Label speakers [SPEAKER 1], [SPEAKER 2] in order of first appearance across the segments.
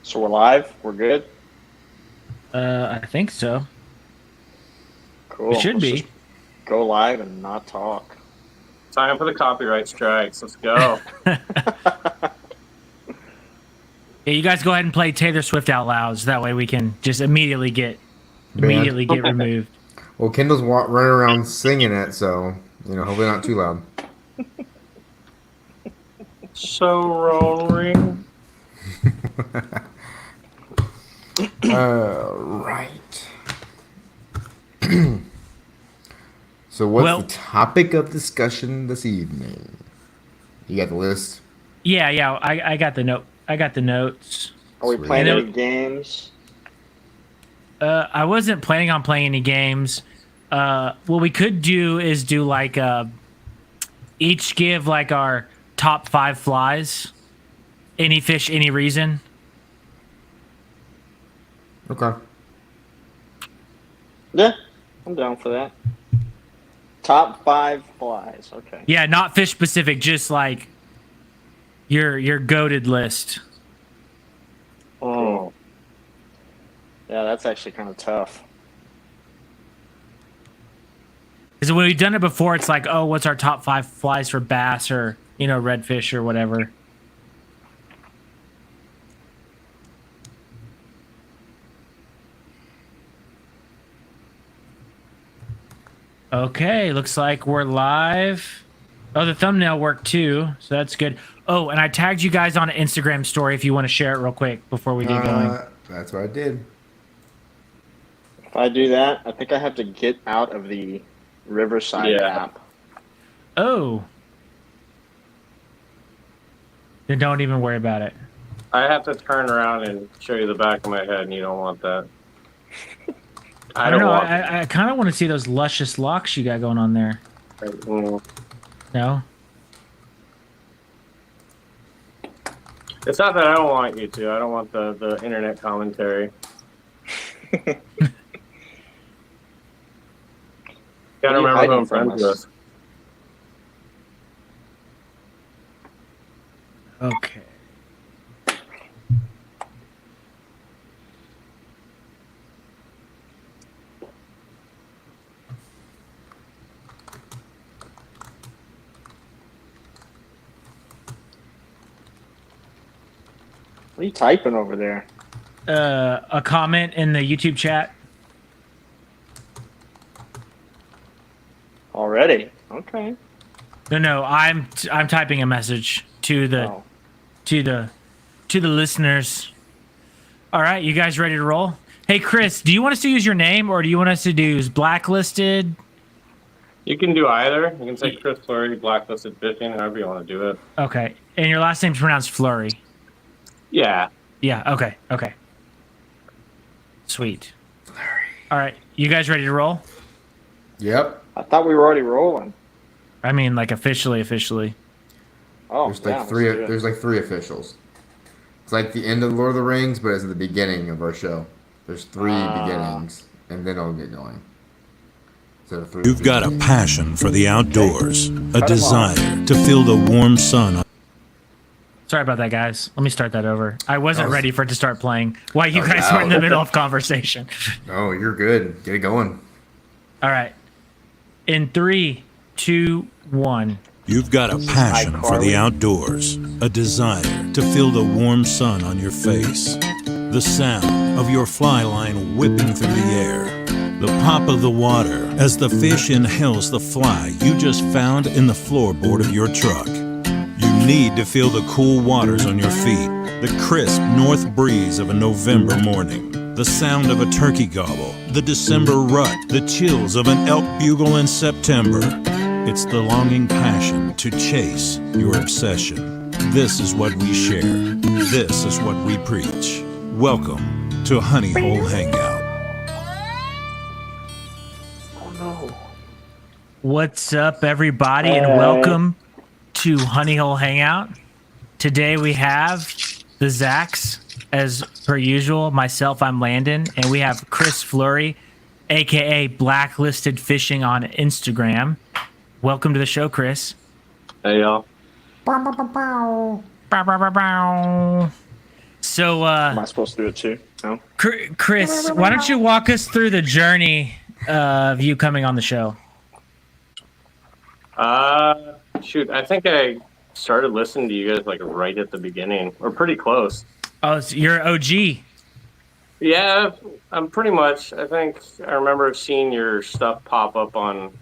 [SPEAKER 1] So we're live. We're good.
[SPEAKER 2] I think so. We
[SPEAKER 1] Cool.
[SPEAKER 2] should
[SPEAKER 1] Let's
[SPEAKER 2] be.
[SPEAKER 1] just go live and not talk.
[SPEAKER 3] Time for the copyright strikes. Let's go.
[SPEAKER 2] Yeah, you guys go ahead and play Taylor Swift out loud, so that way we can just
[SPEAKER 4] Band.
[SPEAKER 2] removed.
[SPEAKER 4] Well, Kendall's running around singing it, so hopefully not too loud.
[SPEAKER 3] So rolling.
[SPEAKER 4] Right. So, what's the topic of discussion this evening? You got the list?
[SPEAKER 2] Yeah. I got the note. I got the notes.
[SPEAKER 1] Are we
[SPEAKER 4] Sweet.
[SPEAKER 1] playing
[SPEAKER 2] And
[SPEAKER 1] any games?
[SPEAKER 2] I wasn't planning on playing any games. What we could do is do like each give like our top 5 flies. Any fish, any reason.
[SPEAKER 4] Okay.
[SPEAKER 1] Yeah, I'm down for that. Top 5 flies. Okay.
[SPEAKER 2] Yeah, not fish specific, just like your goated list.
[SPEAKER 1] Oh. Yeah, that's actually kind of tough.
[SPEAKER 2] Because when we've done it before, it's like, oh, what's our top 5 flies for bass or redfish or whatever. Okay, looks like we're live. Oh, the thumbnail worked too, so that's good. Oh, and I tagged you guys on an Instagram story if you want to share it real quick before we get going.
[SPEAKER 4] That's what I did.
[SPEAKER 1] If I do that, I think I have to get out of the Riverside app.
[SPEAKER 2] Oh. Then don't even worry about it.
[SPEAKER 3] I have to turn around and show you the back of my head, and you don't want that.
[SPEAKER 2] I don't know. I kind of want to see those luscious locks you got going on there. No?
[SPEAKER 3] It's not that I don't want you to. I don't want the internet commentary. Gotta remember who I'm friends with.
[SPEAKER 2] Okay.
[SPEAKER 1] What are you typing over there?
[SPEAKER 2] A comment in the YouTube chat.
[SPEAKER 1] Already? Okay.
[SPEAKER 2] No, I'm typing a message to the to the listeners. All right, you guys ready to roll? Hey, Chris, do you want us to use your name or do you want us to use blacklisted?
[SPEAKER 3] You can do either. You can say Chris Fleury, blacklisted fishing, however you want to do it.
[SPEAKER 2] Okay, and your last name's pronounced Fleury.
[SPEAKER 3] Yeah.
[SPEAKER 2] Yeah. Okay. Sweet. All right, you guys ready to roll?
[SPEAKER 4] Yep.
[SPEAKER 1] I thought we were already rolling.
[SPEAKER 2] I mean, like officially.
[SPEAKER 1] Oh,
[SPEAKER 4] There's like three. There's like 3 officials. It's like the end of Lord of the Rings, but it's at the beginning of our show. There's 3 beginnings, and then it'll get going. So
[SPEAKER 5] You've got a passion for the outdoors, a desire to feel the warm sun.
[SPEAKER 2] Sorry about that, guys. Let me start that over. I wasn't ready for it to start playing while you guys were in the middle of conversation.
[SPEAKER 4] Oh, you're good. Get it going.
[SPEAKER 2] All right. In 3, 2, 1.
[SPEAKER 5] You've got a passion for the outdoors, a desire to feel the warm sun on your face, the sound of your fly line whipping through the air, the pop of the water as the fish inhales the fly you just found in the floorboard of your truck. You need to feel the cool waters on your feet, the crisp north breeze of a November morning, the sound of a turkey gobble, the December rut, the chills of an elk bugle in September. It's the longing passion to chase your obsession. This is what we share. This is what we preach. Welcome to Honey Hole Hangout.
[SPEAKER 1] Oh no.
[SPEAKER 2] What's up, everybody, and welcome to Honey Hole Hangout. Today we have the Zacks, as per usual. Myself, I'm Landon, and we have Chris Fleury, aka Blacklisted Fishing on Instagram. Welcome to the show, Chris.
[SPEAKER 3] Hey, y'all.
[SPEAKER 2] So,
[SPEAKER 1] Am I supposed to do it too? No.
[SPEAKER 2] Chris, why don't you walk us through the journey of you coming on the show?
[SPEAKER 3] Shoot, I think I started listening to you guys like right at the beginning, or pretty close.
[SPEAKER 2] Oh, so you're OG.
[SPEAKER 3] Yeah, I'm pretty much. I think I remember seeing your stuff pop up on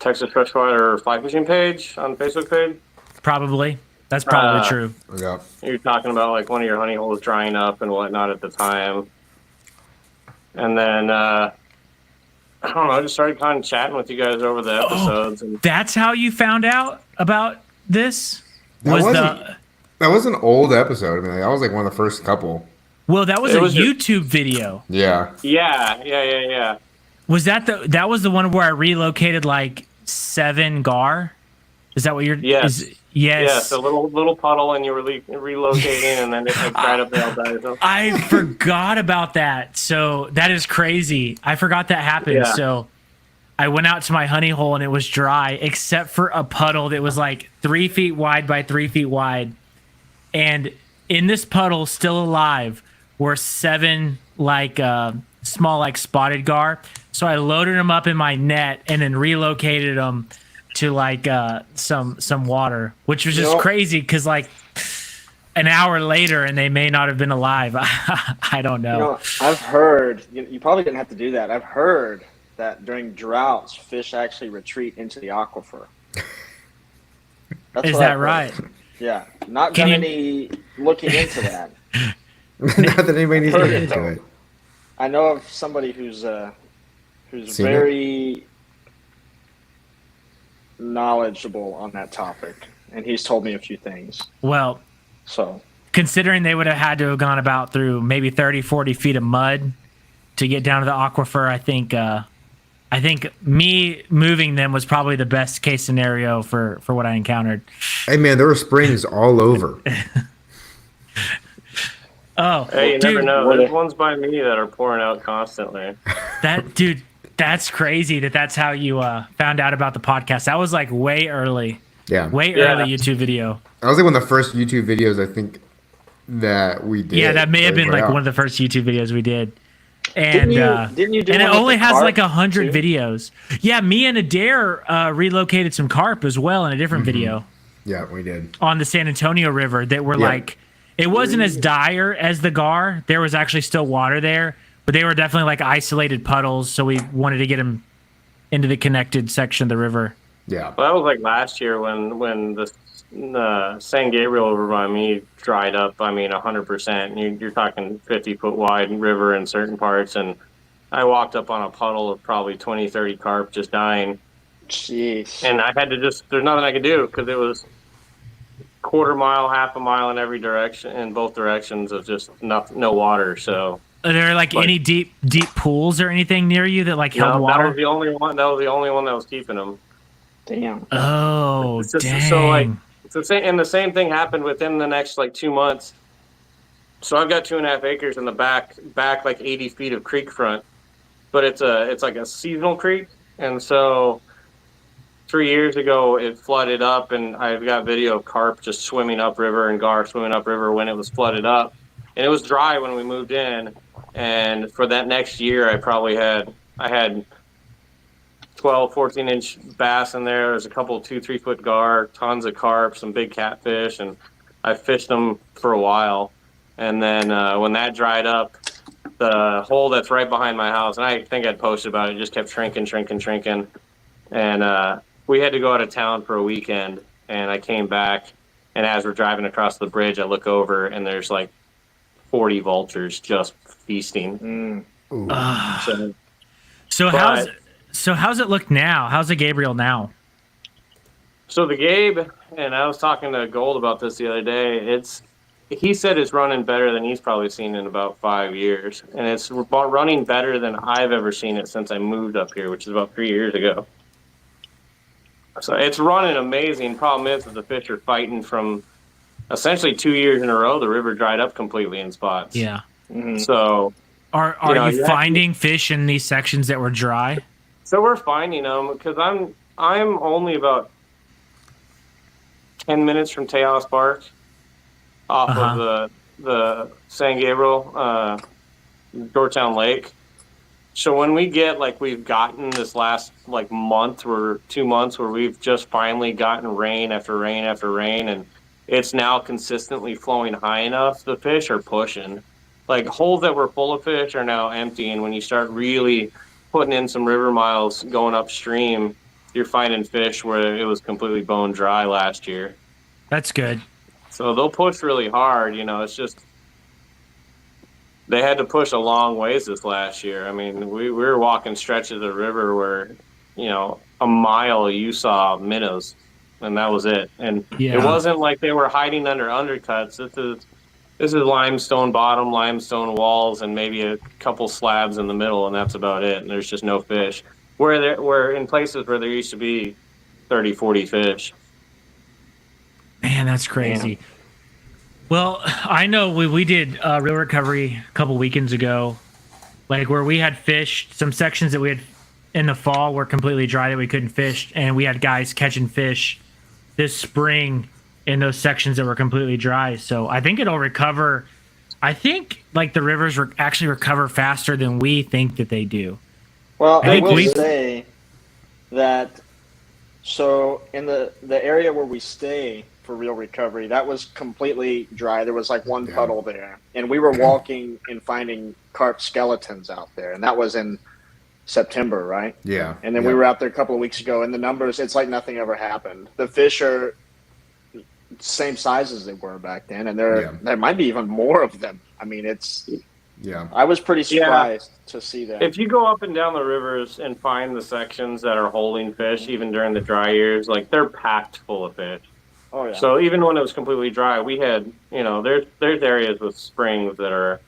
[SPEAKER 3] Texas Freshwater Fly Fishing page on Facebook page.
[SPEAKER 2] Probably. That's probably true.
[SPEAKER 4] Yeah.
[SPEAKER 3] You're talking about like one of your honey holes drying up and whatnot at the time. And then, I don't know, I just started kind of chatting with you guys over the episodes. And
[SPEAKER 2] That's how you found out about this?
[SPEAKER 4] That was an old episode. I mean, that was like one of the first couple.
[SPEAKER 2] Well, that was
[SPEAKER 3] It
[SPEAKER 2] a
[SPEAKER 3] was
[SPEAKER 2] YouTube video.
[SPEAKER 4] Yeah.
[SPEAKER 3] Yeah.
[SPEAKER 2] Was that was the one where I relocated like 7 gar? Is that what you're?
[SPEAKER 3] Yes.
[SPEAKER 2] Yes.
[SPEAKER 3] Yes, a little puddle, and you were relocating, and then it like, dried up the outside.
[SPEAKER 2] I forgot about that. So that is crazy. I forgot that happened.
[SPEAKER 3] Yeah.
[SPEAKER 2] So I went out to my honey hole and it was dry, except for a puddle that was like 3 feet wide by 3 feet wide. And in this puddle, still alive, were 7 like small like spotted gar. So I loaded them up in my net and then relocated them to like some water, which was just crazy because like an hour later and they may not have been alive. I don't know.
[SPEAKER 1] I've heard, you probably didn't have to do that. I've heard that during droughts, fish actually retreat into the aquifer.
[SPEAKER 2] Is that right?
[SPEAKER 1] Yeah. Not done any looking into that.
[SPEAKER 4] Not that anybody needs to get into it.
[SPEAKER 1] I know of somebody who's
[SPEAKER 4] Seen
[SPEAKER 1] very knowledgeable on that topic, and he's told me a few things.
[SPEAKER 2] Well,
[SPEAKER 1] so
[SPEAKER 2] considering they would have had to have gone about through maybe 30, 40 feet of mud to get down to the aquifer, I think me moving them was probably the best case scenario for what I encountered.
[SPEAKER 4] Hey man, there were springs all over.
[SPEAKER 2] Oh,
[SPEAKER 3] Hey, you
[SPEAKER 2] dude,
[SPEAKER 3] never know. There's ones by me that are pouring out constantly.
[SPEAKER 2] That's crazy that's how you found out about the podcast. That was like way early.
[SPEAKER 4] Yeah.
[SPEAKER 2] Early YouTube video.
[SPEAKER 4] That was like one of the first YouTube videos I think that we did.
[SPEAKER 2] Yeah, that may have been like one of the first YouTube videos we did. And
[SPEAKER 1] didn't you do
[SPEAKER 2] and it
[SPEAKER 1] one with
[SPEAKER 2] only
[SPEAKER 1] the
[SPEAKER 2] has
[SPEAKER 1] carp,
[SPEAKER 2] like 100
[SPEAKER 1] too?
[SPEAKER 2] videos. Yeah, me and Adair relocated some carp as well in a different video
[SPEAKER 4] Yeah, we did.
[SPEAKER 2] on the San Antonio River that were like, it wasn't as dire as the gar. There was actually still water there, but they were definitely like isolated puddles. So we wanted to get them into the connected section of the river.
[SPEAKER 4] Yeah.
[SPEAKER 3] Well, that was like last year when the San Gabriel over by me dried up. I mean, 100%. You're talking 50-foot wide river in certain parts, and I walked up on a puddle of probably 20, 30 carp just dying.
[SPEAKER 1] Jeez.
[SPEAKER 3] And I had to there's nothing I could do because it was quarter mile, half a mile in every direction, in both directions of just no water. So
[SPEAKER 2] Are there like any deep pools or anything near you that like held water?
[SPEAKER 3] That was the only one. That was the only one that was keeping them.
[SPEAKER 1] Damn.
[SPEAKER 2] Oh, dang.
[SPEAKER 3] So like, it's the same, and the same thing happened within the next like 2 months. So I've got 2.5 acres in the back like 80 feet of creek front, but it's like a seasonal creek, and so 3 years ago it flooded up, and I've got video of carp just swimming upriver and gar swimming upriver when it was flooded up, and it was dry when we moved in, and for that next year I had 12, 14-inch bass in there. There's a couple 2-3 foot gar, tons of carp, some big catfish, and I fished them for a while. And then when that dried up, the hole that's right behind my house, and I think I'd posted about it, just kept shrinking. And we had to go out of town for a weekend, and I came back, and as we're driving across the bridge, I look over, and there's like 40 vultures just feasting.
[SPEAKER 2] So how's it look now? How's the Gabriel now?
[SPEAKER 3] So the Gabe, and I was talking to Gold about this the other day, he said it's running better than he's probably seen in about 5 years. And it's running better than I've ever seen it since I moved up here, which is about 3 years ago. So it's running amazing. Problem is that the fish are fighting from essentially 2 years in a row. The river dried up completely in spots.
[SPEAKER 2] Yeah.
[SPEAKER 3] Mm-hmm. So
[SPEAKER 2] are you finding fish in these sections that were dry?
[SPEAKER 3] So we're finding them because I'm only about 10 minutes from Tejas Park off of the San Gabriel, Georgetown Lake. So when we get like we've gotten this last like month or 2 months where we've just finally gotten rain after rain after rain, and it's now consistently flowing high enough, the fish are pushing. Like holes that were full of fish are now empty, and when you start really putting in some river miles going upstream, you're finding fish where it was completely bone dry last year.
[SPEAKER 2] That's good.
[SPEAKER 3] So they'll push really hard. It's just they had to push a long ways this last year. I mean, we were walking stretches of the river where, a mile you saw minnows, and that was it. And
[SPEAKER 2] Yeah.
[SPEAKER 3] It wasn't like they were hiding under undercuts. This is limestone bottom, limestone walls, and maybe a couple slabs in the middle, and that's about it. And there's just no fish. Where in places where there used to be 30, 40 fish.
[SPEAKER 2] Man, that's crazy.
[SPEAKER 1] Man.
[SPEAKER 2] Well, I know we did real recovery a couple weekends ago, like where we had fish. Some sections that we had in the fall were completely dry that we couldn't fish, and we had guys catching fish this spring in those sections that were completely dry. So I think it'll recover. I think like the rivers actually recover faster than we think that they do.
[SPEAKER 1] Well, I will
[SPEAKER 2] we-
[SPEAKER 1] say that. So in the area where we stay for real recovery, that was completely dry. There was like one puddle there, and we were walking and finding carp skeletons out there, and that was in September, right?
[SPEAKER 4] Yeah.
[SPEAKER 1] And then we were out there a couple of weeks ago, and the numbers, it's like nothing ever happened. The fish are same size as they were back then, and there might be even more of them. I mean, I was pretty surprised to see that.
[SPEAKER 3] If you go up and down the rivers and find the sections that are holding fish, even during the dry years, like they're packed full of fish.
[SPEAKER 1] Oh yeah.
[SPEAKER 3] So even when it was completely dry, we had, there's areas with springs that are,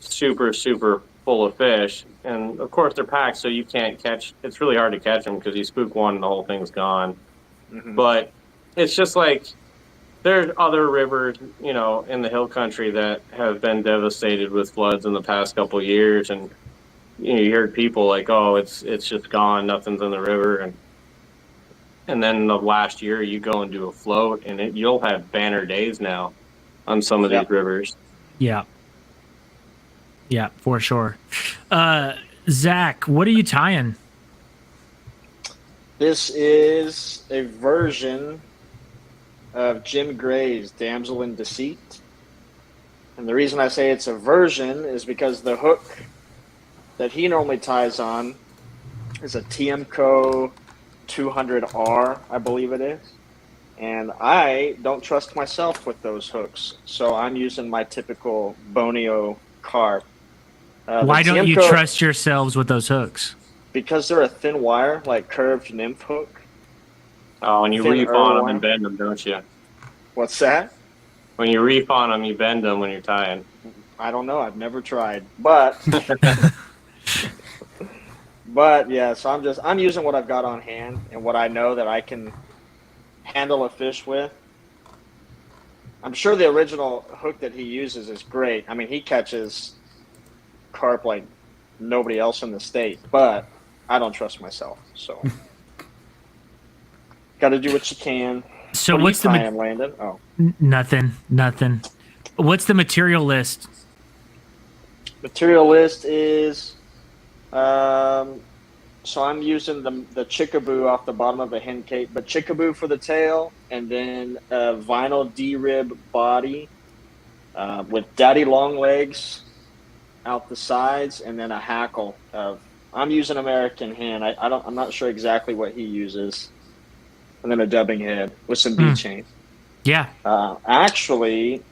[SPEAKER 3] super, super full of fish. And of course they're packed, so you can't catch, it's really hard to catch them because you spook one and the whole thing's gone.
[SPEAKER 1] Mm-hmm.
[SPEAKER 3] But it's just like, there's other rivers, in the hill country that have been devastated with floods in the past couple of years. And, you heard people like, oh, it's just gone. Nothing's in the river. And then the last year you go and do a float, and you'll have banner days now on some of these rivers.
[SPEAKER 2] Yeah. Yeah, for sure. Zach, what are you tying?
[SPEAKER 1] This is a version of Jim Gray's Damsel in Deceit. And the reason I say it's a version is because the hook that he normally ties on is a TMCO 200R, I believe it is. And I don't trust myself with those hooks, so I'm using my typical Bonio carp.
[SPEAKER 2] Why don't you trust yourselves with those hooks?
[SPEAKER 1] Because they're a thin wire, like curved nymph hook.
[SPEAKER 3] Oh, and you reef on them and bend them, don't you?
[SPEAKER 1] What's that?
[SPEAKER 3] When you reef on them, you bend them when you're tying.
[SPEAKER 1] I don't know. I've never tried, but but yeah. So I'm using what I've got on hand and what I know that I can handle a fish with. I'm sure the original hook that he uses is great. I mean, he catches carp like nobody else in the state, but I don't trust myself. So got to do what you can.
[SPEAKER 2] So
[SPEAKER 1] what
[SPEAKER 2] what's
[SPEAKER 1] the Landon? Oh,
[SPEAKER 2] nothing. What's the material list?
[SPEAKER 1] Material list is, so I'm using the chickaboo off the bottom of a hen cape, but chickaboo for the tail, and then a vinyl D-rib body with daddy long legs out the sides, and then a hackle of. I'm using American hen. I'm not sure exactly what he uses, and then a dubbing head with some bead chain.
[SPEAKER 2] Yeah.
[SPEAKER 1] Actually,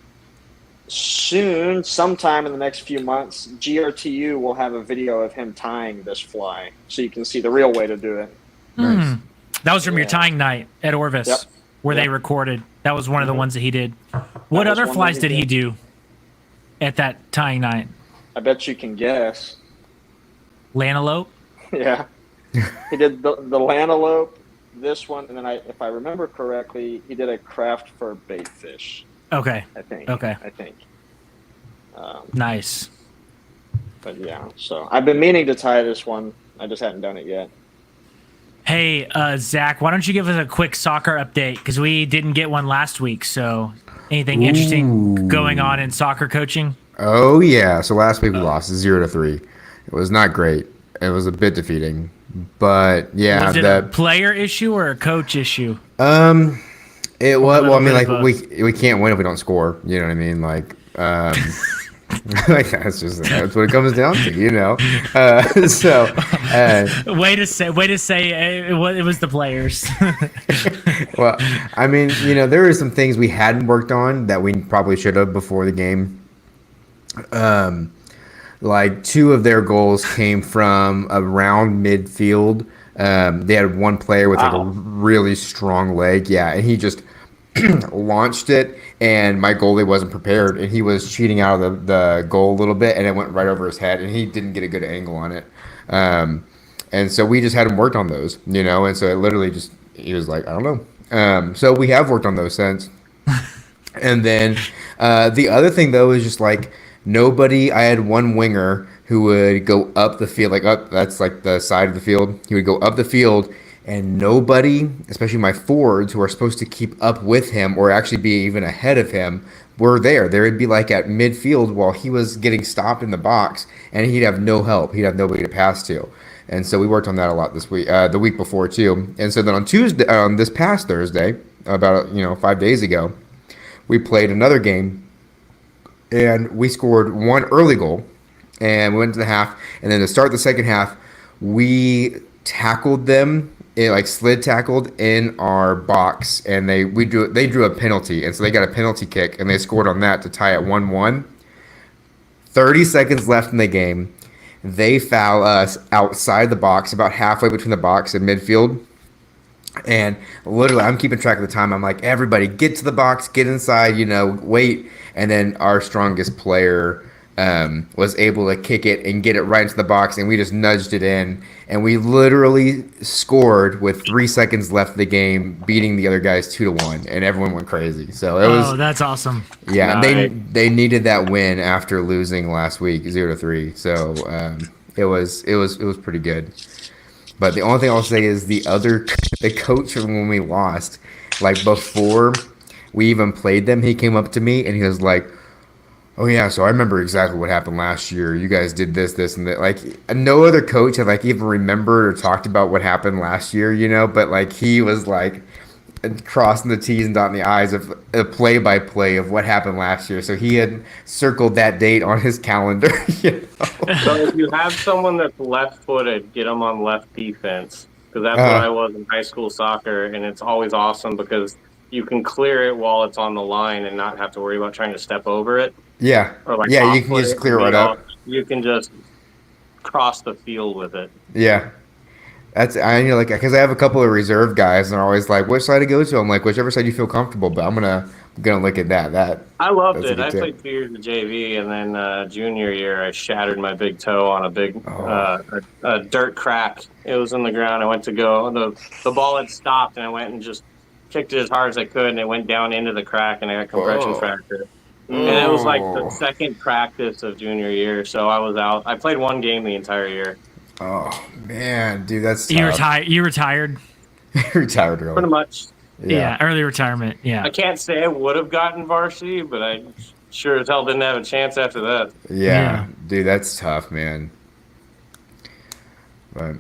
[SPEAKER 1] soon, sometime in the next few months, GRTU will have a video of him tying this fly, so you can see the real way to do it.
[SPEAKER 4] Nice.
[SPEAKER 2] That was from your tying night at Orvis, where they recorded. That was one of the ones that he did. What other flies did he do at that tying night?
[SPEAKER 1] I bet you can guess.
[SPEAKER 2] Lantelope?
[SPEAKER 1] Yeah. He did the lantelope, this one, and then if I remember correctly, he did a craft for bait fish.
[SPEAKER 2] Okay.
[SPEAKER 1] I think.
[SPEAKER 2] Nice.
[SPEAKER 1] But yeah, so I've been meaning to tie this one. I just hadn't done it yet.
[SPEAKER 2] Hey, Zach, why don't you give us a quick soccer update? Because we didn't get one last week. So, anything interesting going on in soccer coaching?
[SPEAKER 4] Oh yeah. So last week we lost 0-3. It was not great. It was a bit defeating. But yeah,
[SPEAKER 2] Was it a player issue or a coach issue?
[SPEAKER 4] it was. Well, I mean,
[SPEAKER 2] bit
[SPEAKER 4] like
[SPEAKER 2] of
[SPEAKER 4] we can't win if we don't score. You know what I mean? Like, like that's what it comes down to. You know. So.
[SPEAKER 2] Way to say it was the players.
[SPEAKER 4] Well, I mean, there were some things we hadn't worked on that we probably should have before the game. Like 2 of their goals came from around midfield. They had one player with like a really strong leg, yeah, and he just launched it, and my goalie wasn't prepared, and he was cheating out of the goal a little bit, and it went right over his head, and he didn't get a good angle on it. And so we just hadn't worked on those, and so it literally just, he was like, I don't know. So we have worked on those since. And then the other thing, though, is just like I had one winger who would go up the field, that's like the side of the field. He would go up the field, and nobody, especially my forwards who are supposed to keep up with him or actually be even ahead of him, were there. They would be like at midfield while he was getting stopped in the box, and he'd have no help. He'd have nobody to pass to. And so we worked on that a lot this week, the week before too. And so then on Tuesday, this past Thursday, about 5 days ago, we played another game, and we scored one early goal, and we went to the half. And then to start the second half, we tackled them, slid tackled in our box, and they drew a penalty, and so they got a penalty kick, and they scored on that to tie at 1-1. 30 seconds left in the game. They foul us outside the box, about halfway between the box and midfield. And literally, I'm keeping track of the time. I'm like, everybody, get to the box, get inside, wait. And then our strongest player was able to kick it and get it right into the box, and we just nudged it in. And we literally scored with 3 seconds left of the game, beating the other guys 2-1, and everyone went crazy. So it was.
[SPEAKER 2] Oh, that's awesome.
[SPEAKER 4] Yeah, they needed that win after losing last week 0-3. So it was pretty good. But the only thing I'll say is the coach from when we lost, like before we even played them, he came up to me and he was like, "Oh yeah, so I remember exactly what happened last year. You guys did this, and that." Like no other coach had even remembered or talked about what happened last year, But he was like crossing the T's and dotting the I's of a play-by-play of what happened last year. So he had circled that date on his calendar.
[SPEAKER 3] So if you have someone that's left-footed, get them on left defense, because that's what I was in high school soccer, and it's always awesome because you can clear it while it's on the line and not have to worry about trying to step over it.
[SPEAKER 4] Yeah.
[SPEAKER 3] Or
[SPEAKER 4] yeah, you can just clear right up.
[SPEAKER 3] You can just cross the field with it.
[SPEAKER 4] Yeah. Because I have a couple of reserve guys, and they're always like, "Which side to go to?" I'm like, "Whichever side you feel comfortable." But I'm gonna look at that.
[SPEAKER 3] I loved it. I played 2 years of JV, and then junior year, I shattered my big toe on a big a dirt crack. It was in the ground. I went to go. The ball had stopped, and I went and just kicked it as hard as I could, and it went down into the crack, and I got compression fracture. And it was like the second practice of junior year, so I was out. I played 1 game the entire year.
[SPEAKER 4] Oh man, dude, that's tough.
[SPEAKER 2] You retired.
[SPEAKER 4] Retired early.
[SPEAKER 3] Pretty much.
[SPEAKER 2] Yeah, early retirement. Yeah.
[SPEAKER 3] I can't say I would have gotten varsity, but I sure as hell didn't have a chance after that.
[SPEAKER 4] Yeah. Dude, that's tough, man. But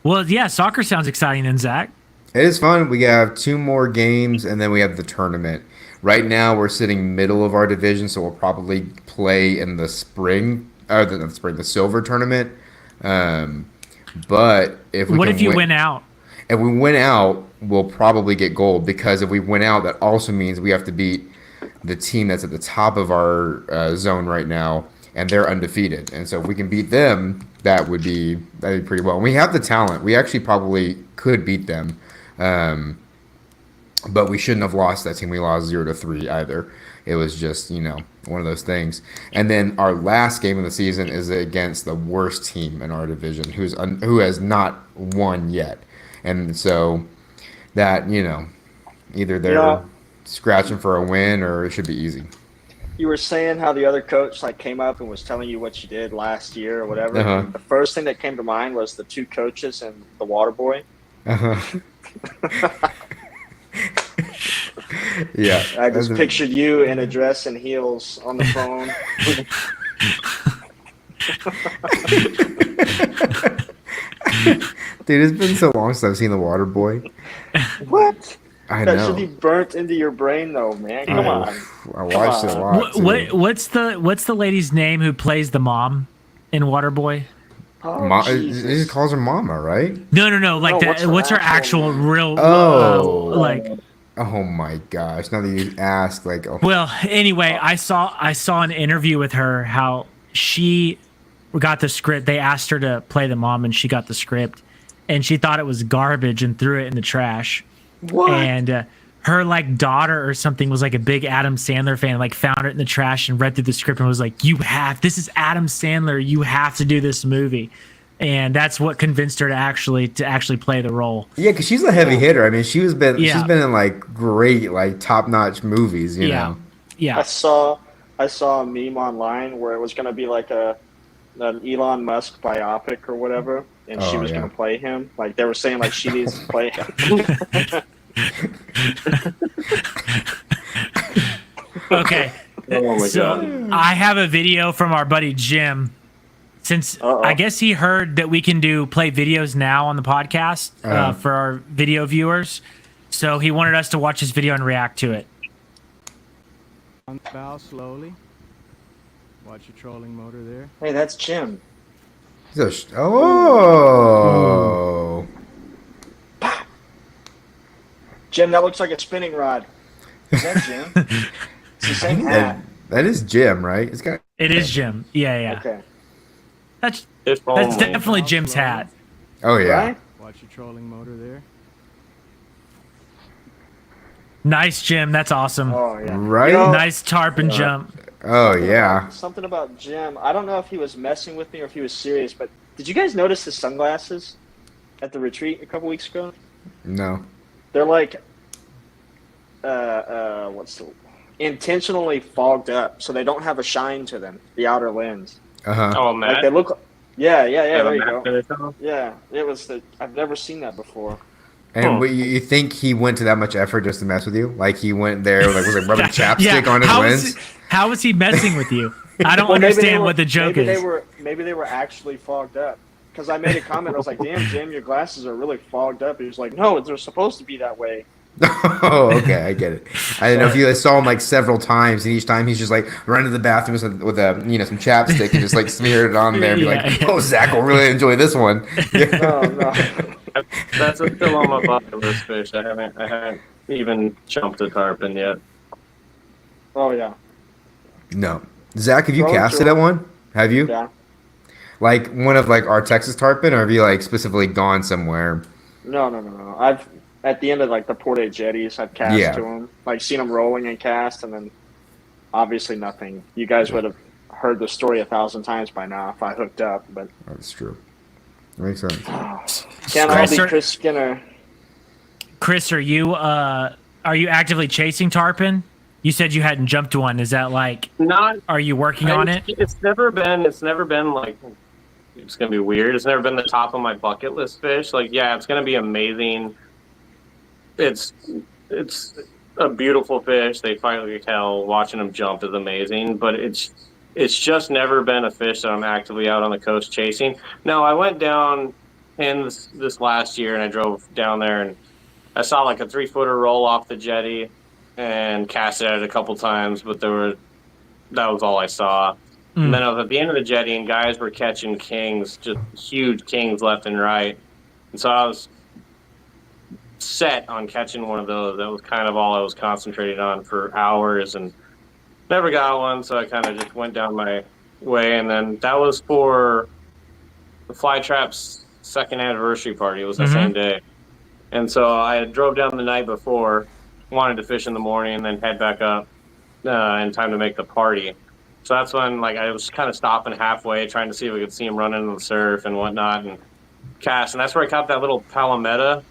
[SPEAKER 2] well, yeah, soccer sounds exciting then, Zach.
[SPEAKER 4] It is fun. We have 2 more games, and then we have the tournament. Right now, we're sitting middle of our division, so we'll probably play in the the silver tournament. But if we
[SPEAKER 2] if you win out?
[SPEAKER 4] If we win out, we'll probably get gold, because if we win out, that also means we have to beat the team that's at the top of our zone right now, and they're undefeated. And so if we can beat them, that'd be pretty well. And we have the talent. We actually probably could beat them. But we shouldn't have lost that team. We lost 0-3 either. It was just, one of those things. And then our last game of the season is against the worst team in our division, who has not won yet. And so that, either they're scratching for a win or it should be easy.
[SPEAKER 1] You were saying how the other coach came up and was telling you what you did last year or whatever.
[SPEAKER 4] Uh-huh.
[SPEAKER 1] The first thing that came to mind was the 2 coaches and the water boy.
[SPEAKER 4] Uh-huh. Yeah.
[SPEAKER 1] I just pictured you in a dress and heels on the phone.
[SPEAKER 4] Dude, it's been so long since I've seen The Water Boy.
[SPEAKER 1] What?
[SPEAKER 4] I
[SPEAKER 1] That should
[SPEAKER 4] know.
[SPEAKER 1] be burnt into your brain, though, man. Come on.
[SPEAKER 4] I watched it a lot too.
[SPEAKER 2] What's the lady's name who plays the mom in Waterboy?
[SPEAKER 1] Oh,
[SPEAKER 4] He
[SPEAKER 1] Jesus.
[SPEAKER 4] just calls her Mama, right?
[SPEAKER 2] No. Like
[SPEAKER 1] No,
[SPEAKER 2] that. What's her actual real?
[SPEAKER 4] Oh.
[SPEAKER 2] Like.
[SPEAKER 4] Oh my gosh! Now that you ask, like, oh,
[SPEAKER 2] Well, anyway, I saw an interview with her how she got the script. They asked her to play the mom, and she got the script, and she thought it was garbage and threw it in the trash.
[SPEAKER 1] What?
[SPEAKER 2] And her like daughter or something was like a big Adam Sandler fan, like found it in the trash and read through the script and was like, this is Adam Sandler. You have to do this movie. And that's what convinced her to actually play the role.
[SPEAKER 4] yeah, because she's a heavy hitter. I mean, she's been
[SPEAKER 2] Yeah.
[SPEAKER 4] in like great, like top notch movies. You know.
[SPEAKER 2] Yeah.
[SPEAKER 1] I saw a meme online where it was going to be like an Elon Musk biopic or whatever, and she
[SPEAKER 4] Oh,
[SPEAKER 1] was
[SPEAKER 4] yeah.
[SPEAKER 1] going to play him. Like they were saying, like she needs to play him.
[SPEAKER 2] Okay.
[SPEAKER 3] Oh my
[SPEAKER 2] So
[SPEAKER 3] god.
[SPEAKER 2] I have a video from our buddy Jim. Since
[SPEAKER 1] Uh-oh.
[SPEAKER 2] I guess he heard that we can play videos now on the podcast
[SPEAKER 4] Uh-huh.
[SPEAKER 2] for our video viewers, so he wanted us to watch this video and react to it.
[SPEAKER 6] Bow slowly. Watch your trolling motor there.
[SPEAKER 1] Hey, that's Jim.
[SPEAKER 4] Oh.
[SPEAKER 1] Jim, that looks like a spinning rod. Is that Jim? It's the same hat.
[SPEAKER 4] That is Jim, right? It's got.
[SPEAKER 2] It is Jim. Yeah.
[SPEAKER 1] Okay.
[SPEAKER 2] That's
[SPEAKER 3] If
[SPEAKER 2] that's
[SPEAKER 3] only.
[SPEAKER 2] definitely Jim's hat.
[SPEAKER 4] Oh yeah.
[SPEAKER 1] Right?
[SPEAKER 6] Watch your trolling motor there.
[SPEAKER 2] Nice, Jim. That's awesome.
[SPEAKER 1] Oh yeah.
[SPEAKER 4] Right?
[SPEAKER 1] You know,
[SPEAKER 2] Nice tarpon jump.
[SPEAKER 4] Oh yeah.
[SPEAKER 1] Something about Jim. I don't know if he was messing with me or if he was serious, but did you guys notice his sunglasses at the retreat a couple weeks ago?
[SPEAKER 4] No.
[SPEAKER 1] They're like, intentionally fogged up, so they don't have a shine to them. The outer lens,
[SPEAKER 4] Uh huh.
[SPEAKER 3] Oh,
[SPEAKER 1] like
[SPEAKER 3] Matt.
[SPEAKER 1] they look. Yeah. There you go.
[SPEAKER 3] go.
[SPEAKER 1] Yeah, it was. I've never seen that before.
[SPEAKER 4] And what, you think he went to that much effort just to mess with you? Like he went there, like was like rubbing chapstick on his lens?
[SPEAKER 2] How was he messing with you? I don't
[SPEAKER 1] Well, maybe they
[SPEAKER 2] understand
[SPEAKER 1] were-
[SPEAKER 2] what the joke
[SPEAKER 1] maybe
[SPEAKER 2] is.
[SPEAKER 1] Maybe they were actually fogged up. Because I made a comment, I was like, "Damn, Jim, your glasses are really fogged up." He was like, "No, they're supposed to be that way."
[SPEAKER 4] Oh, okay, I get it. I didn't know if you saw him like several times, and each time he's just like run to the bathroom with a some chapstick and just like smear it on there and be like,
[SPEAKER 2] Yeah.
[SPEAKER 4] "Oh, Zach will really enjoy this one."
[SPEAKER 1] No.
[SPEAKER 3] That's still on my bucket list fish. I haven't even jumped the tarpon yet.
[SPEAKER 1] Oh yeah.
[SPEAKER 4] No, Zach, have you
[SPEAKER 1] Throw it
[SPEAKER 4] casted
[SPEAKER 1] to
[SPEAKER 4] at one? Have you?
[SPEAKER 1] Yeah.
[SPEAKER 4] Like one of like our Texas tarpon, or have you like specifically gone somewhere?
[SPEAKER 1] No. I've at the end of like the Port A jetties, I've cast
[SPEAKER 4] Yeah.
[SPEAKER 1] to them, like seen them rolling and cast, and then obviously nothing. You guys would have heard the story 1,000 times by now if I hooked up, but
[SPEAKER 4] That's true. That makes sense.
[SPEAKER 1] can't all
[SPEAKER 2] Chris,
[SPEAKER 1] be
[SPEAKER 2] are-
[SPEAKER 1] Chris Skinner.
[SPEAKER 2] Chris, are you actively chasing tarpon? You said you hadn't jumped one. Is that like?
[SPEAKER 3] Not.
[SPEAKER 2] Are you working on it?
[SPEAKER 3] It's never been like. It's gonna be weird. It's never been the top of my bucket list fish. Like, yeah, it's gonna be amazing. It's a beautiful fish. They fight like a cow. Watching them jump is amazing. But it's just never been a fish that I'm actively out on the coast chasing. No, I went down in this last year and I drove down there and I saw like a 3-footer roll off the jetty and cast it at it a couple times, but that was all I saw. And then I was at the end of the jetty, and guys were catching kings, just huge kings left and right. And so I was set on catching one of those. That was kind of all I was concentrating on for hours, and never got one. So I kind of just went down my way. And then that was for the Fly Trap's 2nd anniversary party. It was the same day. And so I drove down the night before, wanted to fish in the morning, and then head back up in time to make the party. So that's when I was kind of stopping halfway, trying to see if we could see him running in the surf and whatnot, and cast. And that's where I caught that little palometa.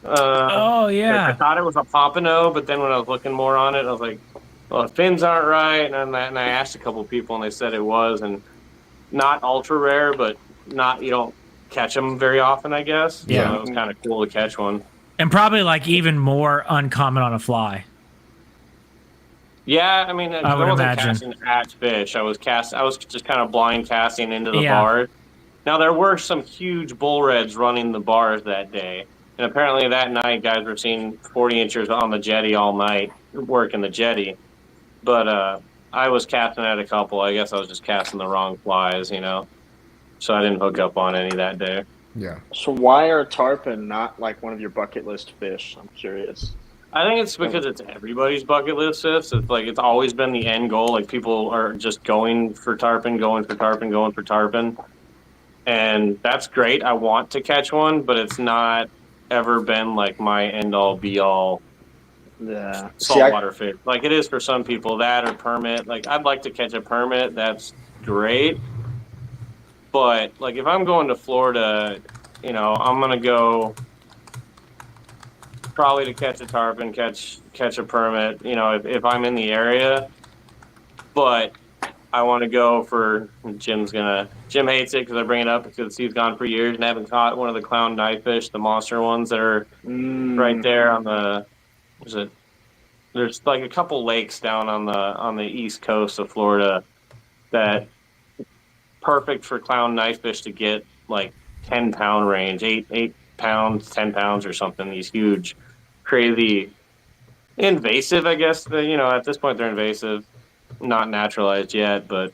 [SPEAKER 2] Oh
[SPEAKER 3] I
[SPEAKER 2] yeah.
[SPEAKER 3] thought it was a pompano, but then when I was looking more on it, I was like, well, the fins aren't right. And I asked a couple people, and they said it was, and not ultra rare, but you don't catch them very often, I guess.
[SPEAKER 2] Yeah.
[SPEAKER 3] So it was kind of cool to catch one.
[SPEAKER 2] And probably like even more uncommon on a fly.
[SPEAKER 3] Yeah, I mean,
[SPEAKER 2] I would
[SPEAKER 3] wasn't
[SPEAKER 2] imagine.
[SPEAKER 3] casting at fish. I was just kind of blind casting into the
[SPEAKER 2] Yeah.
[SPEAKER 3] bars. Now there were some huge bull reds running the bars that day, and apparently that night guys were seeing 40 inchers on the jetty all night, working the jetty. But I was casting at a couple. I guess I was just casting the wrong flies, so I didn't hook up on any that day.
[SPEAKER 4] Yeah.
[SPEAKER 1] So why are tarpon not like one of your bucket list fish? I'm curious.
[SPEAKER 3] I think it's because it's everybody's bucket list fish. It's like it's always been the end goal. Like people are just going for tarpon, going for tarpon, going for tarpon. And that's great. I want to catch one, but it's not ever been like my end all be all
[SPEAKER 1] Yeah.
[SPEAKER 3] saltwater fish. Like it is for some people, that or permit. Like I'd like to catch a permit. That's great. But like if I'm going to Florida, I'm gonna go probably to catch a tarpon, catch a permit, if I'm in the area. But I want to go for Jim hates it because I bring it up because he's gone for years and haven't caught one of the clown knifefish, the monster ones that are right there on there's like a couple lakes down on the east coast of Florida that perfect for clown knifefish to get like 10-pound range, 8 pounds, 10 pounds or something. These huge, crazy, invasive, I guess. At this point they're invasive, not naturalized yet, but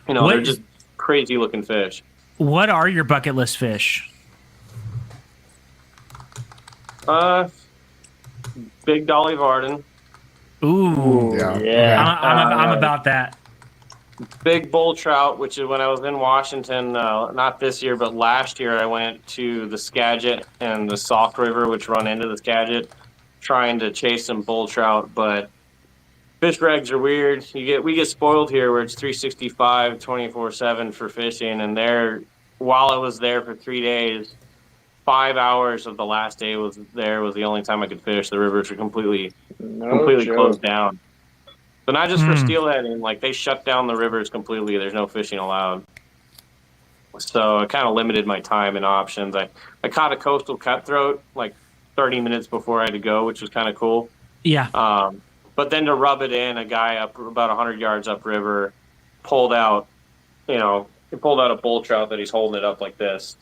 [SPEAKER 3] they're just crazy looking fish.
[SPEAKER 2] What are your bucket list fish?
[SPEAKER 3] Big Dolly Varden.
[SPEAKER 2] Ooh,
[SPEAKER 4] Yeah.
[SPEAKER 2] I'm about that.
[SPEAKER 3] Big bull trout, which is when I was in Washington, not this year, but last year, I went to the Skagit and the Sauk River, which run into the Skagit, trying to chase some bull trout. But fish regs are weird. We get spoiled here where it's 365, 24/7 for fishing, and while I was there for 3 days, 5 hours of the last day was the only time I could fish. The rivers were completely closed down. But not just for steelheading, like they shut down the rivers completely. There's no fishing allowed. So it kind of limited my time and options. I caught a coastal cutthroat like 30 minutes before I had to go, which was kind of cool.
[SPEAKER 2] Yeah.
[SPEAKER 3] But then to rub it in, a guy up about 100 yards upriver pulled out a bull trout that he's holding it up like this.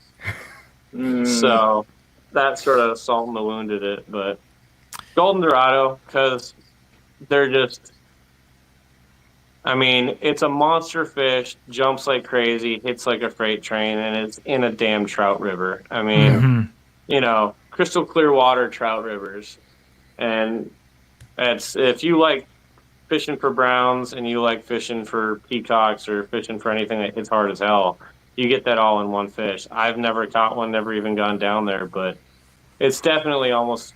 [SPEAKER 3] So that sort of salt in the wound did it. But Golden Dorado, because they're just... it's a monster fish, jumps like crazy, hits like a freight train, and it's in a damn trout river. Crystal clear water trout rivers. And if you like fishing for browns and you like fishing for peacocks or fishing for anything that hits hard as hell, you get that all in one fish. I've never caught one, never even gone down there, but it's definitely almost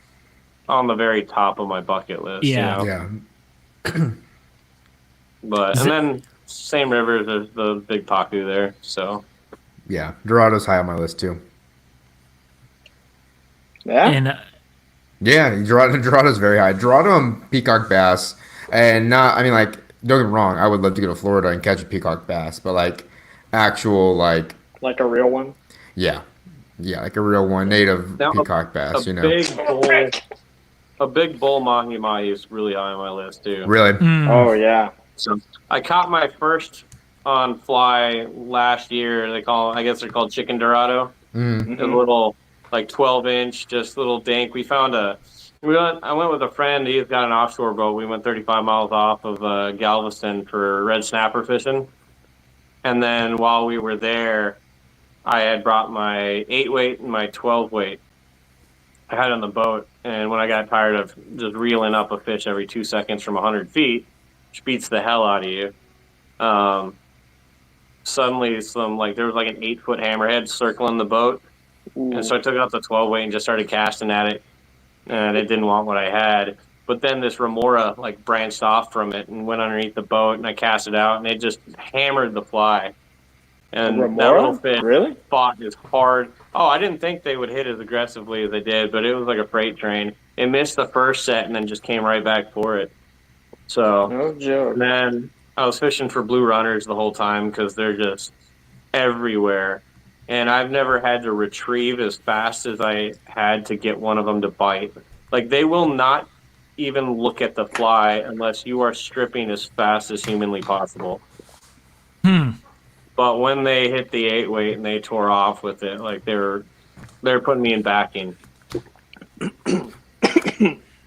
[SPEAKER 3] on the very top of my bucket list.
[SPEAKER 2] Yeah.
[SPEAKER 3] But and then same river, there's the big pacu there. So
[SPEAKER 4] Yeah, Dorado's high on my list too.
[SPEAKER 1] Yeah.
[SPEAKER 2] And
[SPEAKER 4] Yeah, Dorado's very high. Dorado and peacock bass, and don't get me wrong, I would love to go to Florida and catch a peacock bass, but actual
[SPEAKER 1] like a real one.
[SPEAKER 4] yeah, like a real one, native
[SPEAKER 3] now,
[SPEAKER 4] peacock bass.
[SPEAKER 3] A big bull mahi mahi is really high on my list too.
[SPEAKER 4] Really?
[SPEAKER 1] Oh yeah.
[SPEAKER 3] So I caught my first on fly last year. I guess they're called chicken Dorado.
[SPEAKER 4] Mm.
[SPEAKER 3] A little 12-inch, just little dink. I went with a friend. He's got an offshore boat. We went 35 miles off of Galveston for red snapper fishing. And then while we were there, I had brought my 8-weight and my 12-weight. I had on the boat, and when I got tired of just reeling up a fish every 2 seconds from 100 feet, which beats the hell out of you, suddenly there was an 8-foot hammerhead circling the boat. Ooh. And so I took it off the 12-weight and just started casting at it, and it didn't want what I had. But then this remora branched off from it and went underneath the boat, and I cast it out, and it just hammered the fly. And that little fish fought as hard. Oh, I didn't think they would hit as aggressively as they did, but it was like a freight train. It missed the first set and then just came right back for it. So,
[SPEAKER 1] no joke.
[SPEAKER 3] And then I was fishing for blue runners the whole time because they're just everywhere. and I've never had to retrieve as fast as I had to get one of them to bite. Like, they will not even look at the fly unless you are stripping as fast as humanly possible. But when they hit the 8 weight and they tore off with it, like they're putting me in backing.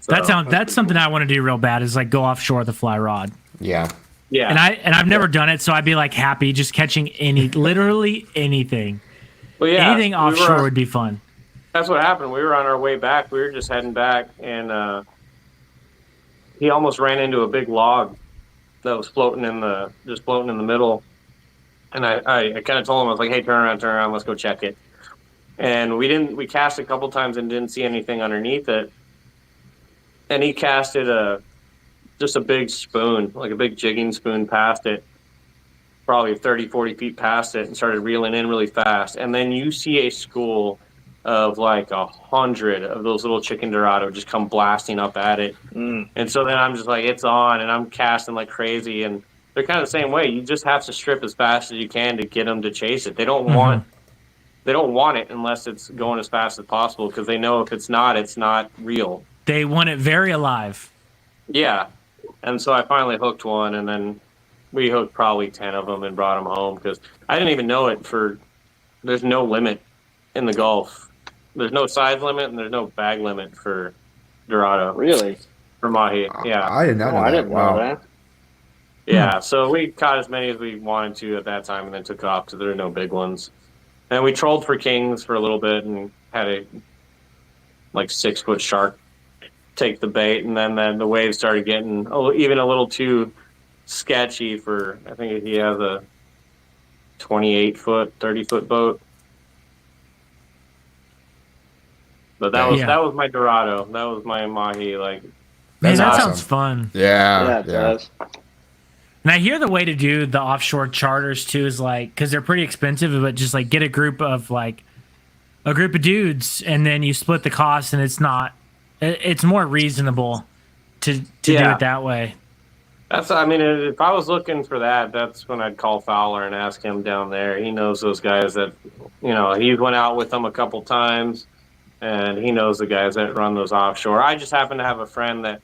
[SPEAKER 2] That's something I want to do real bad is like go offshore with a fly rod.
[SPEAKER 4] Yeah.
[SPEAKER 3] Yeah.
[SPEAKER 2] And I've never done it, so I'd be like happy just catching literally anything.
[SPEAKER 3] Well, yeah,
[SPEAKER 2] Anything offshore would be fun.
[SPEAKER 3] That's what happened. We were on our way back. We were just heading back, and he almost ran into a big log that was floating in the middle. And I kind of told him, I was like, hey, turn around, let's go check it. And we cast a couple times and didn't see anything underneath it. And he casted just a big spoon, like a big jigging spoon past it, probably 30, 40 feet past it, and started reeling in really fast. And then you see a school of like 100 of those little chicken dorado just come blasting up at it. And so then I'm just like, it's on, and I'm casting like crazy. And they're kind of the same way. You just have to strip as fast as you can to get them to chase it. They don't want it unless it's going as fast as possible, because they know if it's not real.
[SPEAKER 2] They want it very alive.
[SPEAKER 3] Yeah. And so I finally hooked one, and then we hooked probably 10 of them and brought them home, because I didn't even know there's no limit in the Gulf. There's no size limit and there's no bag limit for Dorado.
[SPEAKER 1] Really?
[SPEAKER 3] For Mahi. Yeah.
[SPEAKER 4] I did not know
[SPEAKER 1] I didn't know that.
[SPEAKER 3] Yeah, so we caught as many as we wanted to at that time and then took off because there were no big ones. And we trolled for kings for a little bit and had a 6-foot shark take the bait, and then the waves started getting even a little too sketchy for, I think he has a 28-foot, 30-foot boat. But that was my Dorado. That was my Mahi.
[SPEAKER 2] Man, that
[SPEAKER 4] awesome.
[SPEAKER 2] sounds fun.
[SPEAKER 1] Yeah, it does.
[SPEAKER 2] And I hear the way to do the offshore charters too is because they're pretty expensive, but just get a group of dudes, and then you split the cost, and it's more reasonable to do it that way.
[SPEAKER 3] If I was looking for that, that's when I'd call Fowler and ask him down there. He knows those guys that, he went out with them a couple times, and he knows the guys that run those offshore. I just happen to have a friend that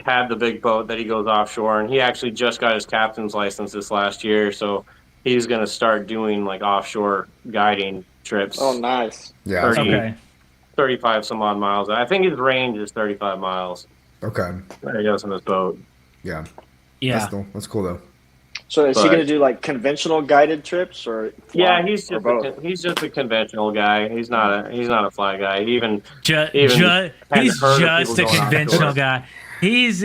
[SPEAKER 3] had the big boat that he goes offshore, and he actually just got his captain's license this last year, so he's going to start doing offshore guiding trips.
[SPEAKER 1] Oh, nice.
[SPEAKER 4] Yeah.
[SPEAKER 3] 35 some odd miles. I think his range is 35 miles.
[SPEAKER 4] Okay.
[SPEAKER 3] That he goes in his boat.
[SPEAKER 4] Yeah.
[SPEAKER 2] Yeah.
[SPEAKER 4] That's cool though.
[SPEAKER 1] So is he going to do conventional guided trips or?
[SPEAKER 3] Yeah, he's just a conventional guy. He's not a fly guy. He's just a
[SPEAKER 2] conventional guy. He's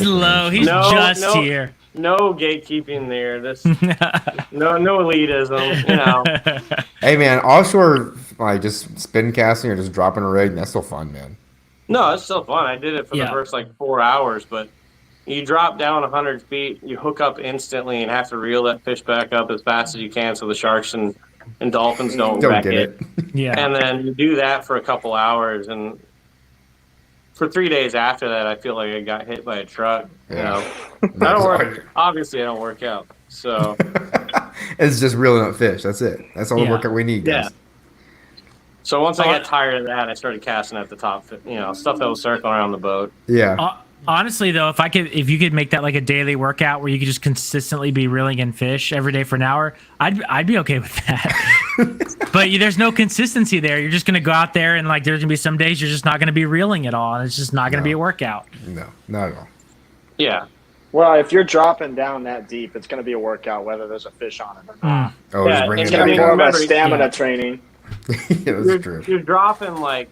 [SPEAKER 2] low. He's
[SPEAKER 4] just
[SPEAKER 2] here.
[SPEAKER 3] No gatekeeping there. No elitism.
[SPEAKER 4] Hey man, offshore just spin casting or just dropping a rig, that's still fun, man.
[SPEAKER 3] No, it's still fun. I did it for the first 4 hours, but you drop down 100 feet, you hook up instantly, and have to reel that fish back up as fast as you can so the sharks and dolphins don't wreck
[SPEAKER 4] get it.
[SPEAKER 2] Yeah.
[SPEAKER 3] And then you do that for a couple hours, and for 3 days after that, I feel like I got hit by a truck.
[SPEAKER 4] Yeah.
[SPEAKER 3] I don't work. Obviously, I don't work out. So
[SPEAKER 4] it's just reeling up fish. That's it. That's all the workout we need, guys.
[SPEAKER 3] Yeah. So once I got tired of that, I started casting at the top. Stuff that was circling around the boat.
[SPEAKER 4] Yeah.
[SPEAKER 2] Honestly, though, if you could make that a daily workout where you could just consistently be reeling in fish every day for an hour, I'd be okay with that. But there's no consistency there. You're just gonna go out there and there's gonna be some days you're just not gonna be reeling at all, and it's just not gonna be a workout.
[SPEAKER 4] No, not at all.
[SPEAKER 3] Yeah.
[SPEAKER 1] Well, if you're dropping down that deep, it's gonna be a workout whether there's a fish on it or not.
[SPEAKER 4] Oh, just bring
[SPEAKER 1] It's
[SPEAKER 4] it
[SPEAKER 1] gonna be
[SPEAKER 4] back
[SPEAKER 1] more
[SPEAKER 4] up.
[SPEAKER 1] of a stamina training.
[SPEAKER 4] That's true.
[SPEAKER 3] You're dropping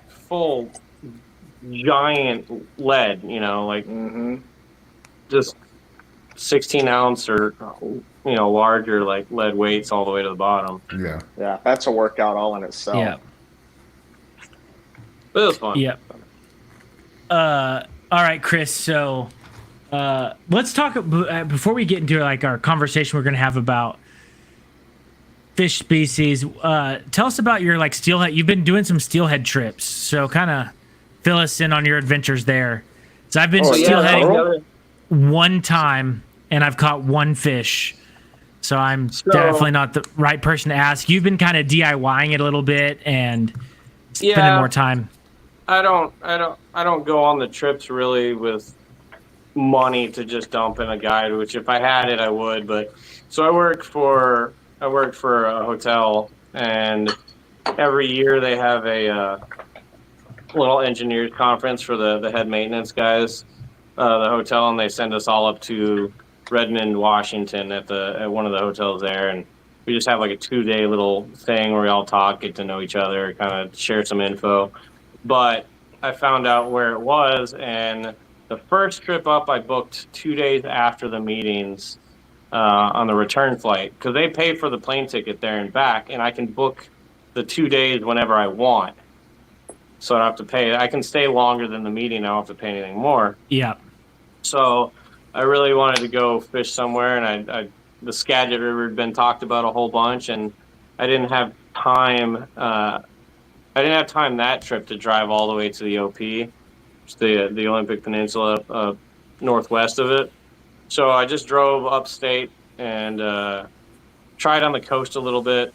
[SPEAKER 3] full giant lead, just 16 ounce or larger lead weights all the way to the bottom.
[SPEAKER 1] Yeah, that's a workout all in itself.
[SPEAKER 2] Yeah.
[SPEAKER 3] But it was fun.
[SPEAKER 2] Yep. All right, Chris. So let's talk before we get into our conversation we're going to have about fish species. Tell us about your steelhead. You've been doing some steelhead trips, so kind of fill us in on your adventures there. So I've been steelheading one time, and I've caught one fish. So I'm definitely not the right person to ask. You've been kind of DIYing it a little bit and spending more time.
[SPEAKER 3] I don't go on the trips really with money to just dump in a guide, which if I had it I would, but so I work for a hotel, and every year they have a little engineers conference for the head maintenance guys, the hotel, and they send us all up to Redmond, Washington at one of the hotels there, and we just have like a 2-day little thing where we all talk, get to know each other, kind of share some info. But I found out where it was, and the first trip up I booked 2 days after the meetings on the return flight, because they pay for the plane ticket there and back, and I can book the 2 days whenever I want. So I don't have to pay. I can stay longer than the meeting. I don't have to pay anything more.
[SPEAKER 2] Yeah.
[SPEAKER 3] So I really wanted to go fish somewhere, and the Skagit River had been talked about a whole bunch, and I didn't have time. I didn't have time that trip to drive all the way to the OP, the Olympic Peninsula, northwest of it. So I just drove upstate and tried on the coast a little bit.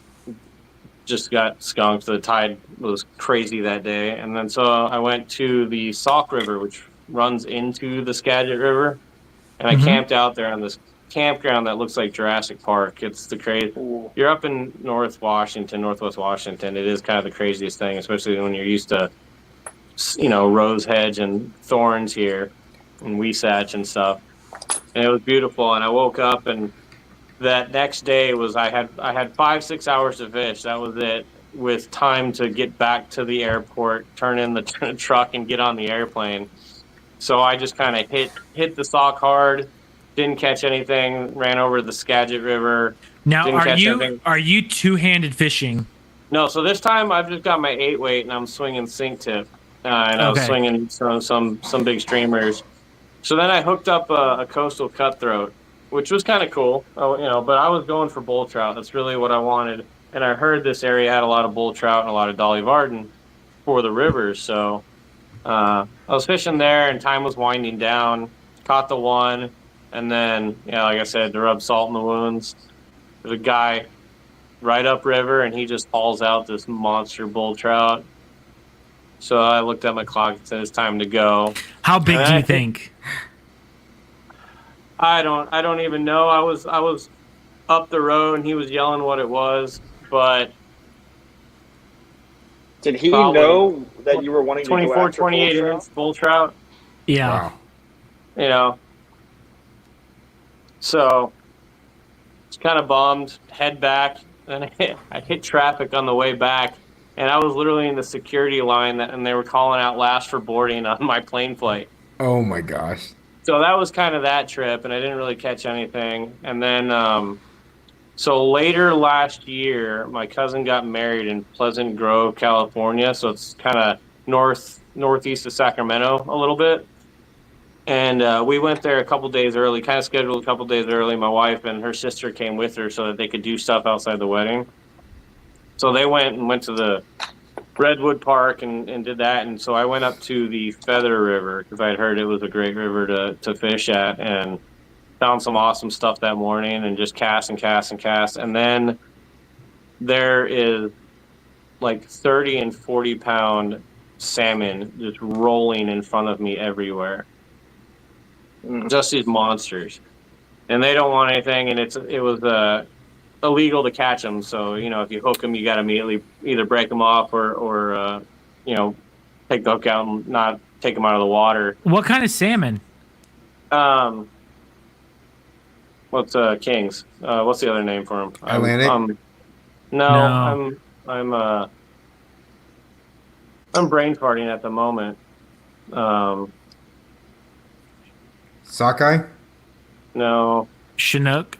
[SPEAKER 3] Just got skunked. The tide was crazy that day. And then so I went to the Sauk River, which runs into the Skagit River. And I camped out there on this campground that looks like Jurassic Park. It's the crazy. You're up in northwest Washington. It is kind of the craziest thing, especially when you're used to, rose hedge and thorns here and Weesatch and stuff. And it was beautiful. And I woke up, and that next day was I had 5-6 hours to fish. That was it, with time to get back to the airport, turn in the truck, and get on the airplane. So I just kind of hit the Sauk hard, didn't catch anything, ran over the Skagit River.
[SPEAKER 2] Now, are you two-handed fishing?
[SPEAKER 3] No, so this time I've just got my 8-weight and I'm swinging sink tip, and I was swinging some big streamers. So then I hooked up a coastal cutthroat, which was kind of cool, but I was going for bull trout. That's really what I wanted. And I heard this area had a lot of bull trout and a lot of Dolly Varden for the rivers. So I was fishing there, and time was winding down, caught the one. And then, like I said, to rub salt in the wounds, there's a guy right upriver, and he just hauls out this monster bull trout. So I looked at my clock and said, it's time to go.
[SPEAKER 2] How big do you think?
[SPEAKER 3] I don't even know. I was up the road, and he was yelling what it was, but
[SPEAKER 1] did he know that you were wanting to go
[SPEAKER 3] 24,
[SPEAKER 1] after
[SPEAKER 3] 28 inch bull trout?
[SPEAKER 2] Yeah.
[SPEAKER 4] Wow.
[SPEAKER 3] So it's kind of bummed, head back, and I hit traffic on the way back, and I was literally in the security line, and they were calling out last for boarding on my plane flight.
[SPEAKER 4] Oh my gosh.
[SPEAKER 3] So that was kind of that trip, and I didn't really catch anything. And then, so later last year, my cousin got married in Pleasant Grove, California. So it's kind of northeast of Sacramento a little bit. And we went there a couple days early, kind of scheduled a couple days early. My wife and her sister came with her so that they could do stuff outside the wedding. So they went to the Redwood Park and did that. And so I went up to the Feather River because I had heard it was a great river to fish at, and found some awesome stuff that morning and just cast and cast and cast. And then there is like 30 and 40 pound salmon just rolling in front of me everywhere. Just these monsters, and they don't want anything, and it was illegal to catch them. So if you hook them, you got to immediately either break them off or take the hook out and not take them out of the water.
[SPEAKER 2] What kind of salmon?
[SPEAKER 3] What's kings? What's the other name for them?
[SPEAKER 4] Atlantic?
[SPEAKER 3] No. I'm brain farting at the moment.
[SPEAKER 4] Sockeye?
[SPEAKER 3] No.
[SPEAKER 2] Chinook.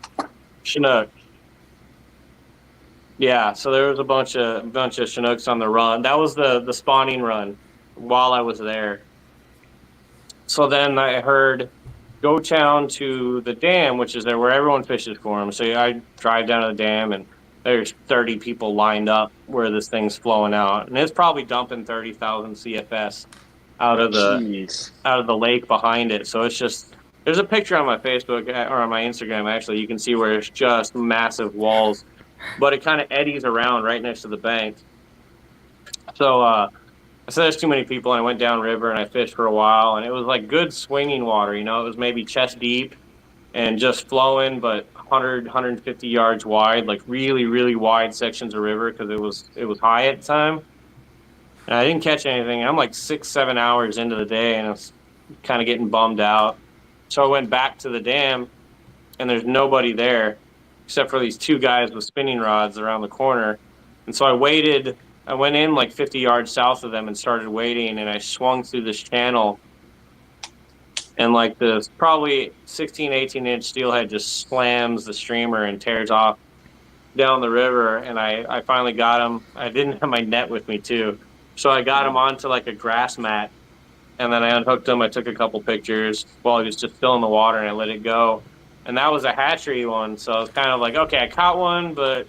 [SPEAKER 3] Yeah, so there was a bunch of Chinooks on the run. That was the spawning run while I was there. So then I heard go down to the dam, which is there where everyone fishes for them. So I drive down to the dam, and there's 30 people lined up where this thing's flowing out, and it's probably dumping 30,000 CFS out of the lake behind it. So there's There's a picture on my Facebook or on my Instagram, actually. You can see where it's just massive walls, but it kind of eddies around right next to the bank. So I said there's too many people, and I went downriver and I fished for a while, and it was like good swinging water. You know, it was maybe chest deep and just flowing, but 100, 150 yards wide, like really, really wide sections of river because it was high at the time. And I didn't catch anything. I'm like 6, 7 hours into the day, and I was kind of getting bummed out. So I went back to the dam, and there's nobody there except for these two guys with spinning rods around the corner. And so I waited. I went in like 50 yards south of them and started waiting, and I swung through this channel. And like this probably 16, 18-inch steelhead just slams the streamer and tears off down the river. And I finally got him. I didn't have my net with me, too. So I got him onto like a grass mat, and then I unhooked him. I took a couple pictures while he was just still in the water, and I let it go. And that was a hatchery one, so I was kind of like, okay, I caught one, but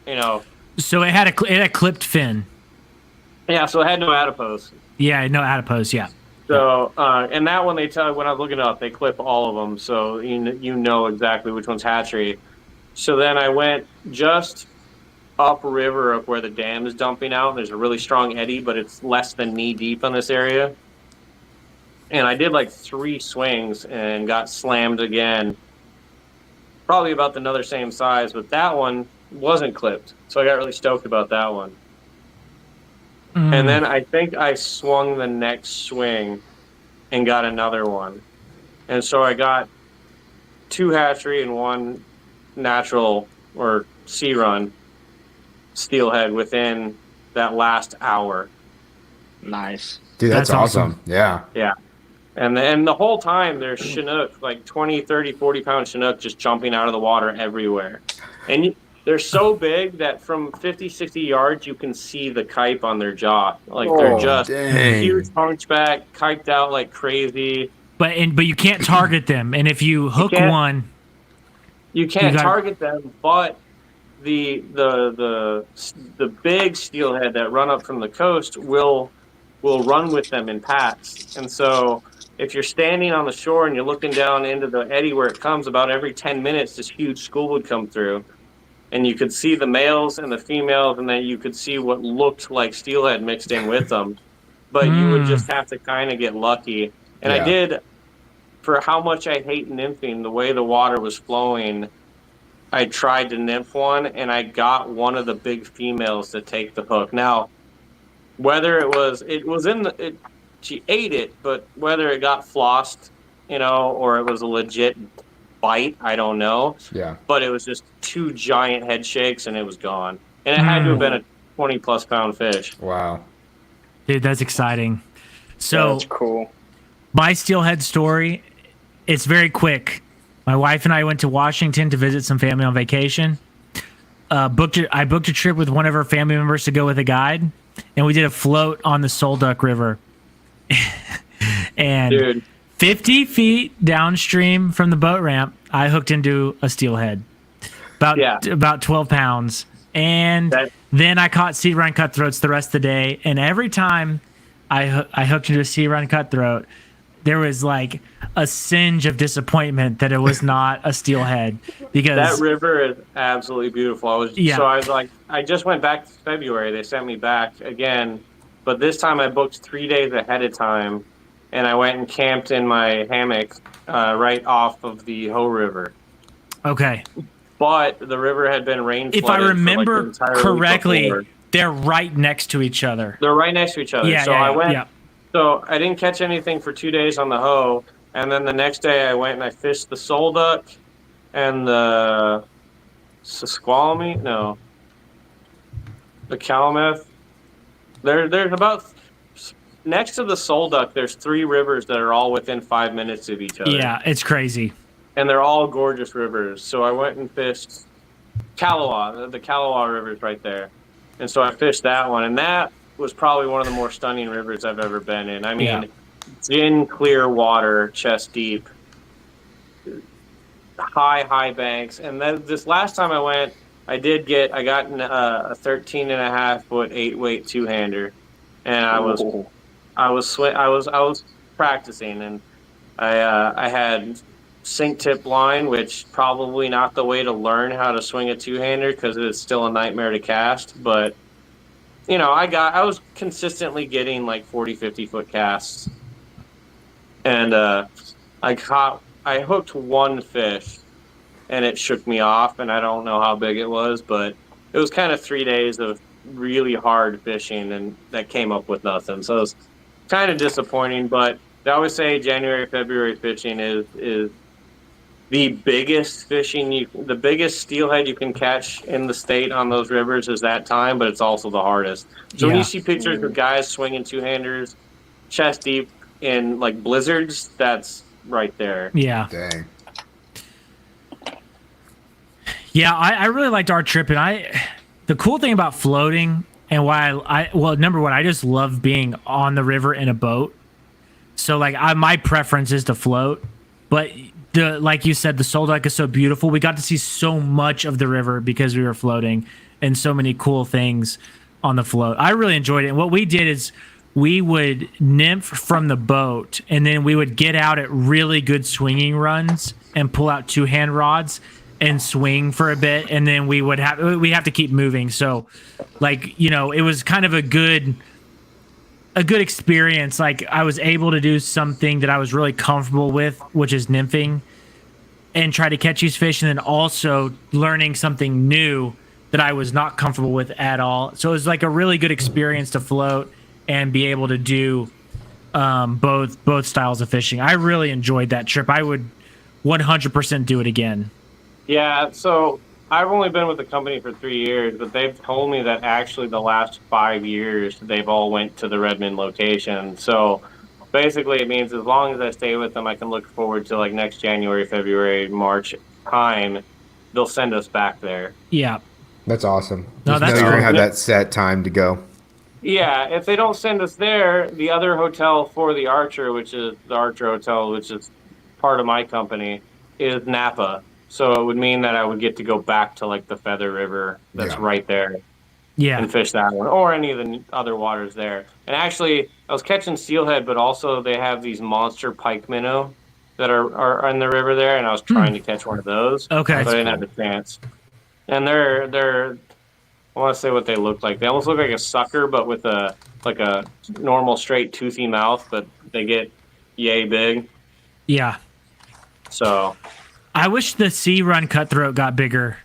[SPEAKER 3] you know.
[SPEAKER 2] So it had a clipped fin.
[SPEAKER 3] Yeah, so it had no adipose.
[SPEAKER 2] Yeah, no adipose. Yeah.
[SPEAKER 3] So and that one, they tell when I was looking it up, they clip all of them, so you know exactly which one's hatchery. So then I went just upriver of where the dam is dumping out. There's a really strong eddy, but it's less than knee deep on this area. And I did like 3 swings and got slammed again. Probably about another same size, but that one wasn't clipped. So I got really stoked about that one. And then I think I swung the next swing and got another one. And so I got 2 hatchery and 1 natural or sea run steelhead within that last hour.
[SPEAKER 1] Nice.
[SPEAKER 4] Dude, that's awesome. Yeah.
[SPEAKER 3] Yeah. And the whole time there's Chinook, like 20, 30, 40-pound Chinook just jumping out of the water everywhere. And they're so big that from 50, 60 yards, you can see the kype on their jaw. Like they're just huge hunchback, kyped out like crazy.
[SPEAKER 2] But you can't target them. And if you hook one,
[SPEAKER 3] you can't target them. But the big steelhead that run up from the coast will run with them in packs. And so if you're standing on the shore and you're looking down into the eddy where it comes, about every 10 minutes, this huge school would come through. And you could see the males and the females, and then you could see what looked like steelhead mixed in with them. But you would just have to kind of get lucky. And I did, for how much I hate nymphing, the way the water was flowing, I tried to nymph one, and I got one of the big females to take the hook. Now, whether it was she ate it, but whether it got flossed, or it was a legit bite, I don't know.
[SPEAKER 4] Yeah.
[SPEAKER 3] But it was just 2 giant head shakes, and it was gone. And it had to have been a 20-plus pound fish.
[SPEAKER 4] Wow.
[SPEAKER 2] Dude, that's exciting. So
[SPEAKER 1] that's cool.
[SPEAKER 2] My steelhead story, it's very quick. My wife and I went to Washington to visit some family on vacation. I booked a trip with one of her family members to go with a guide, and we did a float on the Solduck River. And
[SPEAKER 3] Dude.
[SPEAKER 2] 50 feet downstream from the boat ramp, I hooked into a steelhead, about 12 pounds. And then I caught sea run cutthroats the rest of the day. And every time I hooked into a sea run cutthroat, there was like a singe of disappointment that it was not a steelhead, because
[SPEAKER 3] that river is absolutely beautiful. So I was like, I just went back to February. They sent me back again, but this time I booked 3 days ahead of time, and I went and camped in my hammock right off of the Ho River.
[SPEAKER 2] Okay.
[SPEAKER 3] But the river had been rain flooded.
[SPEAKER 2] If I remember
[SPEAKER 3] for like
[SPEAKER 2] correctly, they're right next to each other.
[SPEAKER 3] They're right next to each other.
[SPEAKER 2] Yeah,
[SPEAKER 3] so I went.
[SPEAKER 2] Yeah.
[SPEAKER 3] So I didn't catch anything for 2 days on the Ho, and then the next day I went and I fished the Solduck and the Sisqualmie. No, the Calumet. There's about next to the Solduck. There's 3 rivers that are all within 5 minutes of each other.
[SPEAKER 2] Yeah, it's crazy.
[SPEAKER 3] And they're all gorgeous rivers. So I went and fished Kalawa. The Kalawa River is right there. And so I fished that one. And that was probably one of the more stunning rivers I've ever been in. I mean, gin clear water, chest deep, high banks. And then this last time I went, I got a 13.5-foot 8-weight 2-hander. And I was practicing, and I had sink tip line, which probably not the way to learn how to swing a two-hander because it's still a nightmare to cast. But, I was consistently getting like 40, 50-foot casts. And I hooked one fish and it shook me off, and I don't know how big it was, but it was kind of 3 days of really hard fishing, and that came up with nothing. So it was kind of disappointing, but they always say January, February fishing is the biggest the biggest steelhead you can catch in the state on those rivers is that time, but it's also the hardest. So when you see pictures of guys swinging two-handers chest deep in like blizzards, that's right there.
[SPEAKER 2] Yeah.
[SPEAKER 4] Dang.
[SPEAKER 2] Yeah, I really liked our trip, and the cool thing about floating and why well, number one, I just love being on the river in a boat. So like my preference is to float, but like you said, the Soul Deck is so beautiful. We got to see so much of the river because we were floating, and so many cool things on the float. I really enjoyed it. And what we did is we would nymph from the boat, and then we would get out at really good swinging runs and pull out two-hand rods and swing for a bit, and then we have to keep moving. So like, it was kind of a good experience. Like I was able to do something that I was really comfortable with, which is nymphing, and try to catch these fish, and then also learning something new that I was not comfortable with at all. So it was like a really good experience to float and be able to do both styles of fishing. I really enjoyed that trip. I would 100% do it again.
[SPEAKER 3] Yeah, so I've only been with the company for 3 years, but they've told me that actually the last 5 years they've all went to the Redmond location. So basically it means as long as I stay with them, I can look forward to like next January, February, March time. They'll send us back there.
[SPEAKER 2] Yeah.
[SPEAKER 4] That's awesome.
[SPEAKER 2] No,
[SPEAKER 4] Just
[SPEAKER 2] that's
[SPEAKER 4] know you
[SPEAKER 2] great.
[SPEAKER 4] don't have that set time to go.
[SPEAKER 3] Yeah, if they don't send us there, the other hotel for the Archer, which is the Archer Hotel, which is part of my company, is Napa. So it would mean that I would get to go back to like the Feather River that's right there and fish that one, or any of the other waters there. And actually, I was catching steelhead, but also they have these monster pike minnow that are in the river there, and I was trying to catch one of those.
[SPEAKER 2] Okay.
[SPEAKER 3] But I didn't have a chance. And they're I want to say what they look like. They almost look like a sucker, but with a normal straight toothy mouth, but they get yay big.
[SPEAKER 2] Yeah.
[SPEAKER 3] So
[SPEAKER 2] I wish the sea run cutthroat got bigger.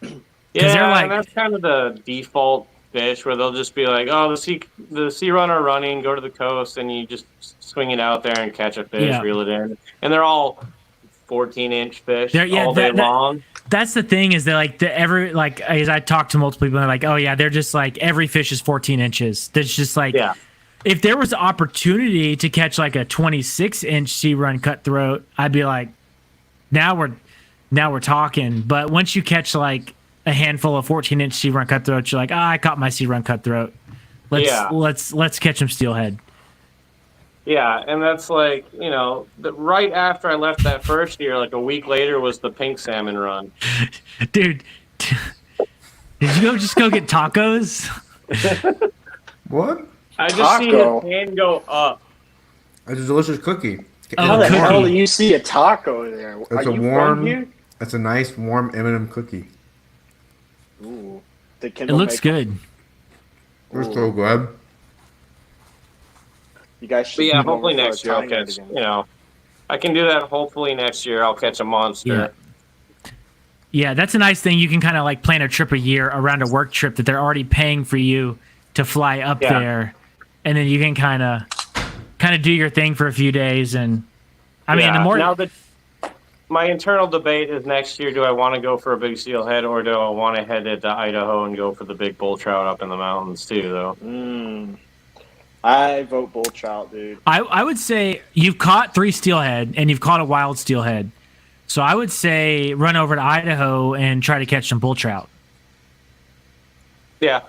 [SPEAKER 3] yeah,
[SPEAKER 2] they're like,
[SPEAKER 3] and that's kind of the default fish where they'll just be like, oh, the sea run are running, go to the coast, and you just swing it out there and catch a fish, reel it in, and they're all 14-inch fish all day long.
[SPEAKER 2] That's the thing is that as I talk to multiple people, and they're like, oh yeah, they're just like every fish is 14 inches. That's just like, if there was an opportunity to catch like a 26-inch sea run cutthroat, I'd be like, now we're talking. But once you catch like a handful of 14-inch sea run cutthroats, you're like, I caught my sea run cutthroat. Let's catch some steelhead.
[SPEAKER 3] Yeah, and that's like, right after I left that first year, like a week later was the pink salmon run.
[SPEAKER 2] Dude, did you just go get tacos?
[SPEAKER 4] What?
[SPEAKER 3] I just seen his hand go up.
[SPEAKER 4] It's a delicious cookie.
[SPEAKER 1] How the hell do you see a taco there?
[SPEAKER 4] It's a warm. It's a nice warm M&M cookie.
[SPEAKER 1] Ooh,
[SPEAKER 2] it looks good.
[SPEAKER 4] It's so good.
[SPEAKER 1] You guys should.
[SPEAKER 3] But yeah, hopefully next year I'll catch. I can do that. Hopefully next year I'll catch a monster.
[SPEAKER 2] Yeah, that's a nice thing. You can kind of like plan a trip a year around a work trip that they're already paying for you to fly up there, and then you can kind of do your thing for a few days. And I mean, the more
[SPEAKER 3] now my internal debate is next year: do I want to go for a big steelhead, or do I want to head to Idaho and go for the big bull trout up in the mountains too? Though.
[SPEAKER 1] I vote bull trout, dude.
[SPEAKER 2] I would say you've caught 3 steelhead and you've caught a wild steelhead. So I would say run over to Idaho and try to catch some bull trout.
[SPEAKER 3] Yeah.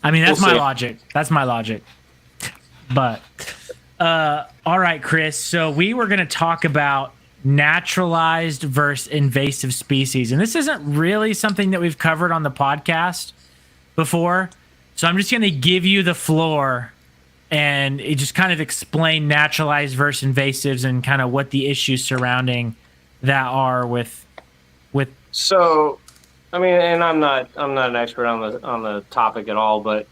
[SPEAKER 2] I mean, that's my logic. That's my logic. But, all right, Chris. So we were going to talk about naturalized versus invasive species. And this isn't really something that we've covered on the podcast before. So I'm just going to give you the floor and it just kind of explained naturalized versus invasives and kind of what the issues surrounding that are with.
[SPEAKER 3] So, I mean, and I'm not an expert on the topic at all, but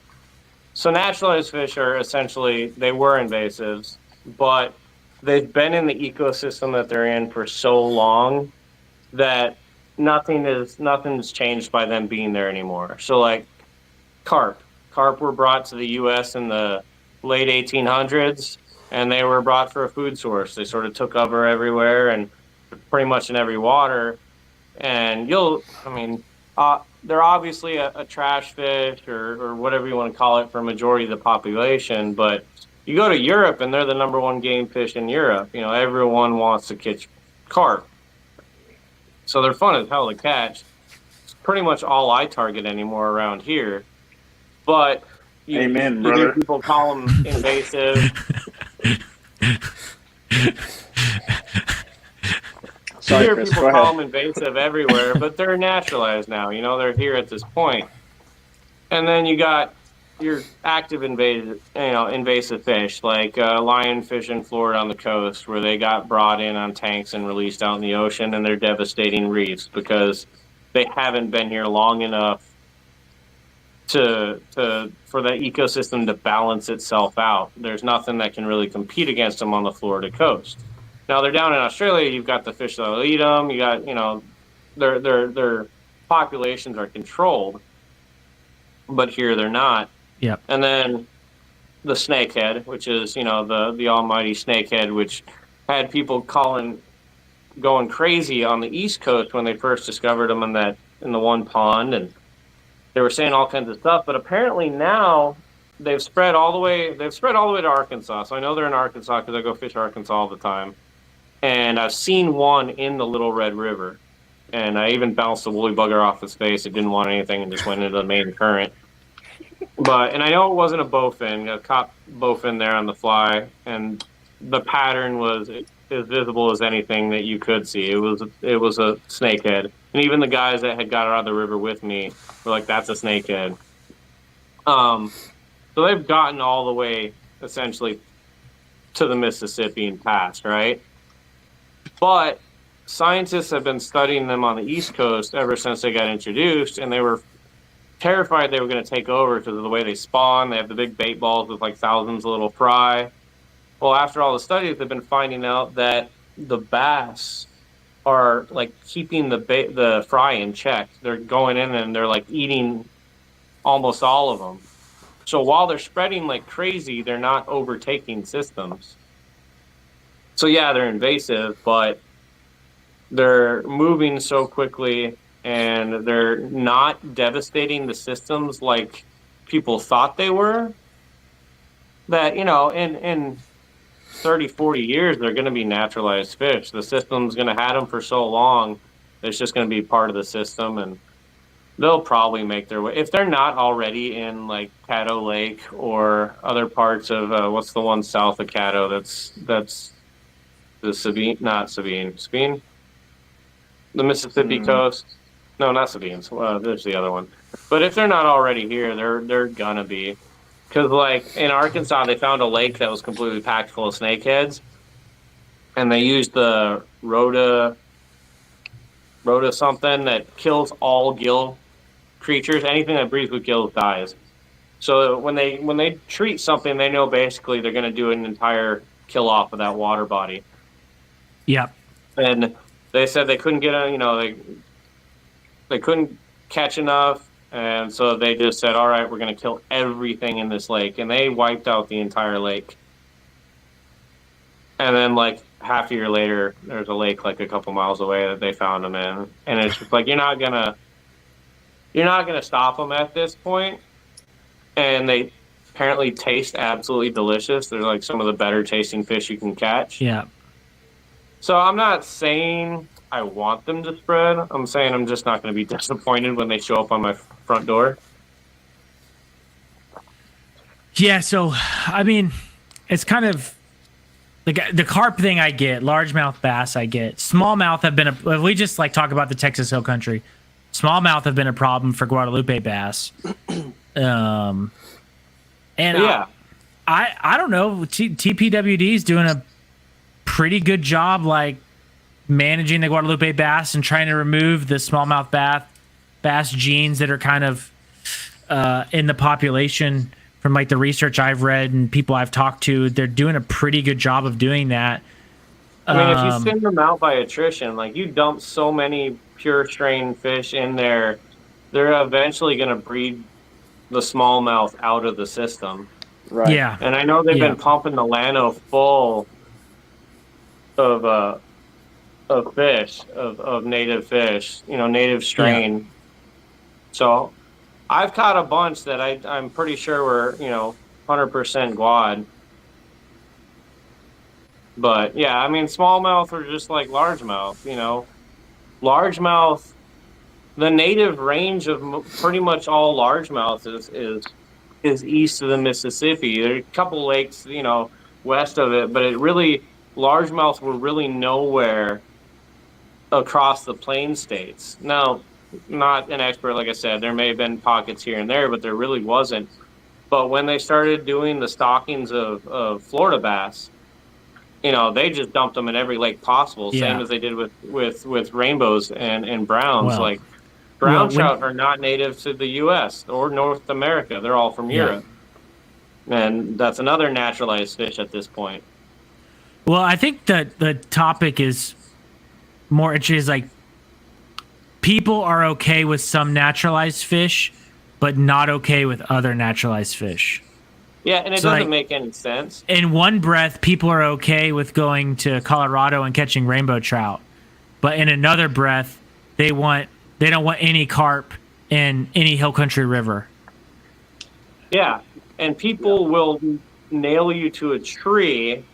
[SPEAKER 3] so naturalized fish are essentially, they were invasives, but they've been in the ecosystem that they're in for so long that nothing's changed by them being there anymore. So like carp were brought to the US in the late 1800s, and they were brought for a food source. They sort of took over everywhere and pretty much in every water. And they're obviously a trash fish or whatever you want to call it for a majority of the population. But you go to Europe and they're the number one game fish in Europe. You know, everyone wants to catch carp. So they're fun as hell to catch. It's pretty much all I target anymore around here. But
[SPEAKER 1] Amen,
[SPEAKER 3] you
[SPEAKER 1] brother.
[SPEAKER 3] hear people call them invasive.
[SPEAKER 1] Sorry,
[SPEAKER 3] You hear
[SPEAKER 1] Chris,
[SPEAKER 3] people
[SPEAKER 1] go
[SPEAKER 3] call
[SPEAKER 1] ahead.
[SPEAKER 3] them invasive everywhere, but they're naturalized now. You know, they're here at this point. And then you got your active invasive fish, like lionfish in Florida on the coast, where they got brought in on tanks and released out in the ocean, and they're devastating reefs because they haven't been here long enough for the ecosystem to balance itself out. There's nothing that can really compete against them on the Florida coast. Now they're down in Australia. You've got the fish that'll eat them. You got, their populations are controlled, but here they're not.
[SPEAKER 2] Yep.
[SPEAKER 3] And then the snakehead, which is, the almighty snakehead, which had people going crazy on the East Coast when they first discovered them in the one pond, and they were saying all kinds of stuff. But apparently now they've spread all the way to Arkansas. So I know they're in Arkansas because I go fish Arkansas all the time. And I've seen one in the Little Red River. And I even bounced a woolly bugger off his face. It didn't want anything and just went into the main current. And I know it wasn't a bowfin. I caught bowfin there on the fly. And the pattern was as visible as anything that you could see. It was a snakehead. And even the guys that had got out of the river with me were like, that's a snakehead. So they've gotten all the way, essentially, to the Mississippi and past, right? But scientists have been studying them on the East Coast ever since they got introduced, and they were terrified they were going to take over because of the way they spawn. They have the big bait balls with like thousands of little fry. Well, after all the studies, they've been finding out that the bass are like keeping the fry in check. They're going in and they're like eating almost all of them. So while they're spreading like crazy, they're not overtaking systems. So yeah, they're invasive, but they're moving so quickly and they're not devastating the systems like people thought they were. That, in 30, 40 years, they're going to be naturalized fish. The system's going to have them for so long, it's just going to be part of the system, and they'll probably make their way. If they're not already in, like, Caddo Lake or other parts of, what's the one south of Caddo that's the Sabine? The Mississippi coast? No, not Sabine. There's the other one. But if they're not already here, they're going to be. Because, like, in Arkansas, they found a lake that was completely packed full of snakeheads. And they used the Rhoda something that kills all gill creatures. Anything that breathes with gills dies. So when they treat something, they know basically they're going to do an entire kill off of that water body.
[SPEAKER 2] Yep.
[SPEAKER 3] And they said they couldn't get they couldn't catch enough. And so they just said, all right, we're going to kill everything in this lake. And they wiped out the entire lake. And then, like, half a year later, there's a lake, like, a couple miles away that they found them in. And it's just like, you're not going to stop them at this point. And they apparently taste absolutely delicious. They're, like, some of the better tasting fish you can catch.
[SPEAKER 2] Yeah.
[SPEAKER 3] So I'm not saying I want them to spread. I'm saying I'm just not going to be disappointed when they show up on my front door.
[SPEAKER 2] Yeah, so, I mean, it's kind of the carp thing I get, largemouth bass I get. Smallmouth have been we just like talk about the Texas Hill Country. Smallmouth have been a problem for Guadalupe bass. And
[SPEAKER 3] yeah.
[SPEAKER 2] I don't know. TPWD is doing a pretty good job, like managing the Guadalupe bass and trying to remove the smallmouth bass genes that are kind of in the population. From like the research I've read and people I've talked to, they're doing a pretty good job of doing that.
[SPEAKER 3] I mean, if you send them out by attrition, like you dump so many pure strain fish in there, they're eventually going to breed the smallmouth out of the system.
[SPEAKER 1] Right.
[SPEAKER 2] Yeah.
[SPEAKER 3] And I know they've been pumping the Llano full of fish, of native fish, native strain. Yeah. So I've caught a bunch that I'm pretty sure were, 100% guad. But yeah, I mean, smallmouth are just like largemouth, Largemouth, the native range of pretty much all largemouth is east of the Mississippi. There are a couple lakes, west of it, but largemouth were really nowhere across the plain states. Now, not an expert, like I said, there may have been pockets here and there, but there really wasn't. But when they started doing the stockings of Florida bass, they just dumped them in every lake possible, same as they did with rainbows and browns. Like brown trout are not native to the U.S. or North America. They're all from Europe. And that's another naturalized fish at this point.
[SPEAKER 2] Well, I think that the topic is more interesting, is like people are okay with some naturalized fish, but not okay with other naturalized fish.
[SPEAKER 3] Yeah, and it doesn't make any sense.
[SPEAKER 2] In one breath, people are okay with going to Colorado and catching rainbow trout, but in another breath, they don't want any carp in any hill country river.
[SPEAKER 3] Yeah, and people will nail you to a tree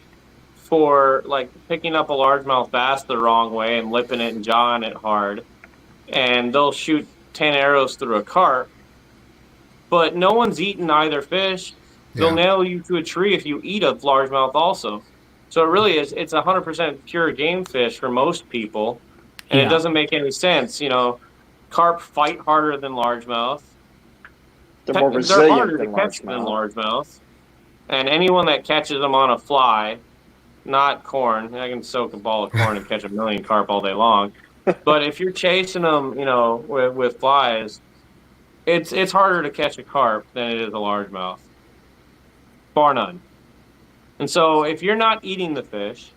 [SPEAKER 3] for like picking up a largemouth bass the wrong way and lipping it and jawing it hard, and they'll shoot 10 arrows through a carp, but no one's eaten either fish. They'll nail you to a tree if you eat a largemouth also. So it really is, it's 100% pure game fish for most people, and it doesn't make any sense. Carp fight harder than largemouth.
[SPEAKER 1] They're more resilient
[SPEAKER 3] harder to catch than largemouth. And anyone that catches them on a fly, not corn, I can soak a ball of corn and catch a million carp all day long. But if you're chasing them, with flies, it's harder to catch a carp than it is a largemouth. Bar none. And so if you're not eating the fish,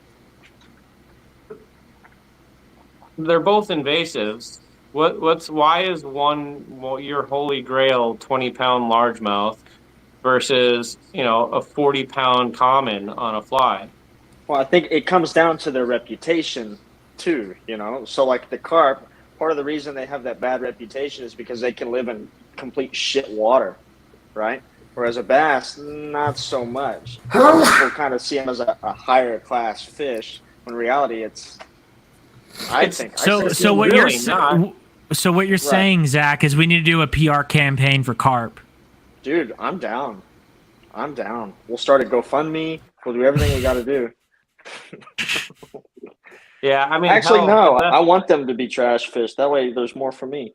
[SPEAKER 3] they're both invasives. Why is one your holy grail 20-pound largemouth versus a 40-pound common on a fly?
[SPEAKER 1] Well, I think it comes down to their reputation too, So like the carp, part of the reason they have that bad reputation is because they can live in complete shit water, right? Whereas a bass, not so much. People kind of see them as a higher class fish. When in reality,
[SPEAKER 2] So what you're saying, Zach, is we need to do a PR campaign for carp.
[SPEAKER 1] Dude, I'm down. We'll start a GoFundMe. We'll do everything we got to do.
[SPEAKER 3] Yeah, I mean,
[SPEAKER 1] actually, no. I want them to be trash fish. That way, there's more for me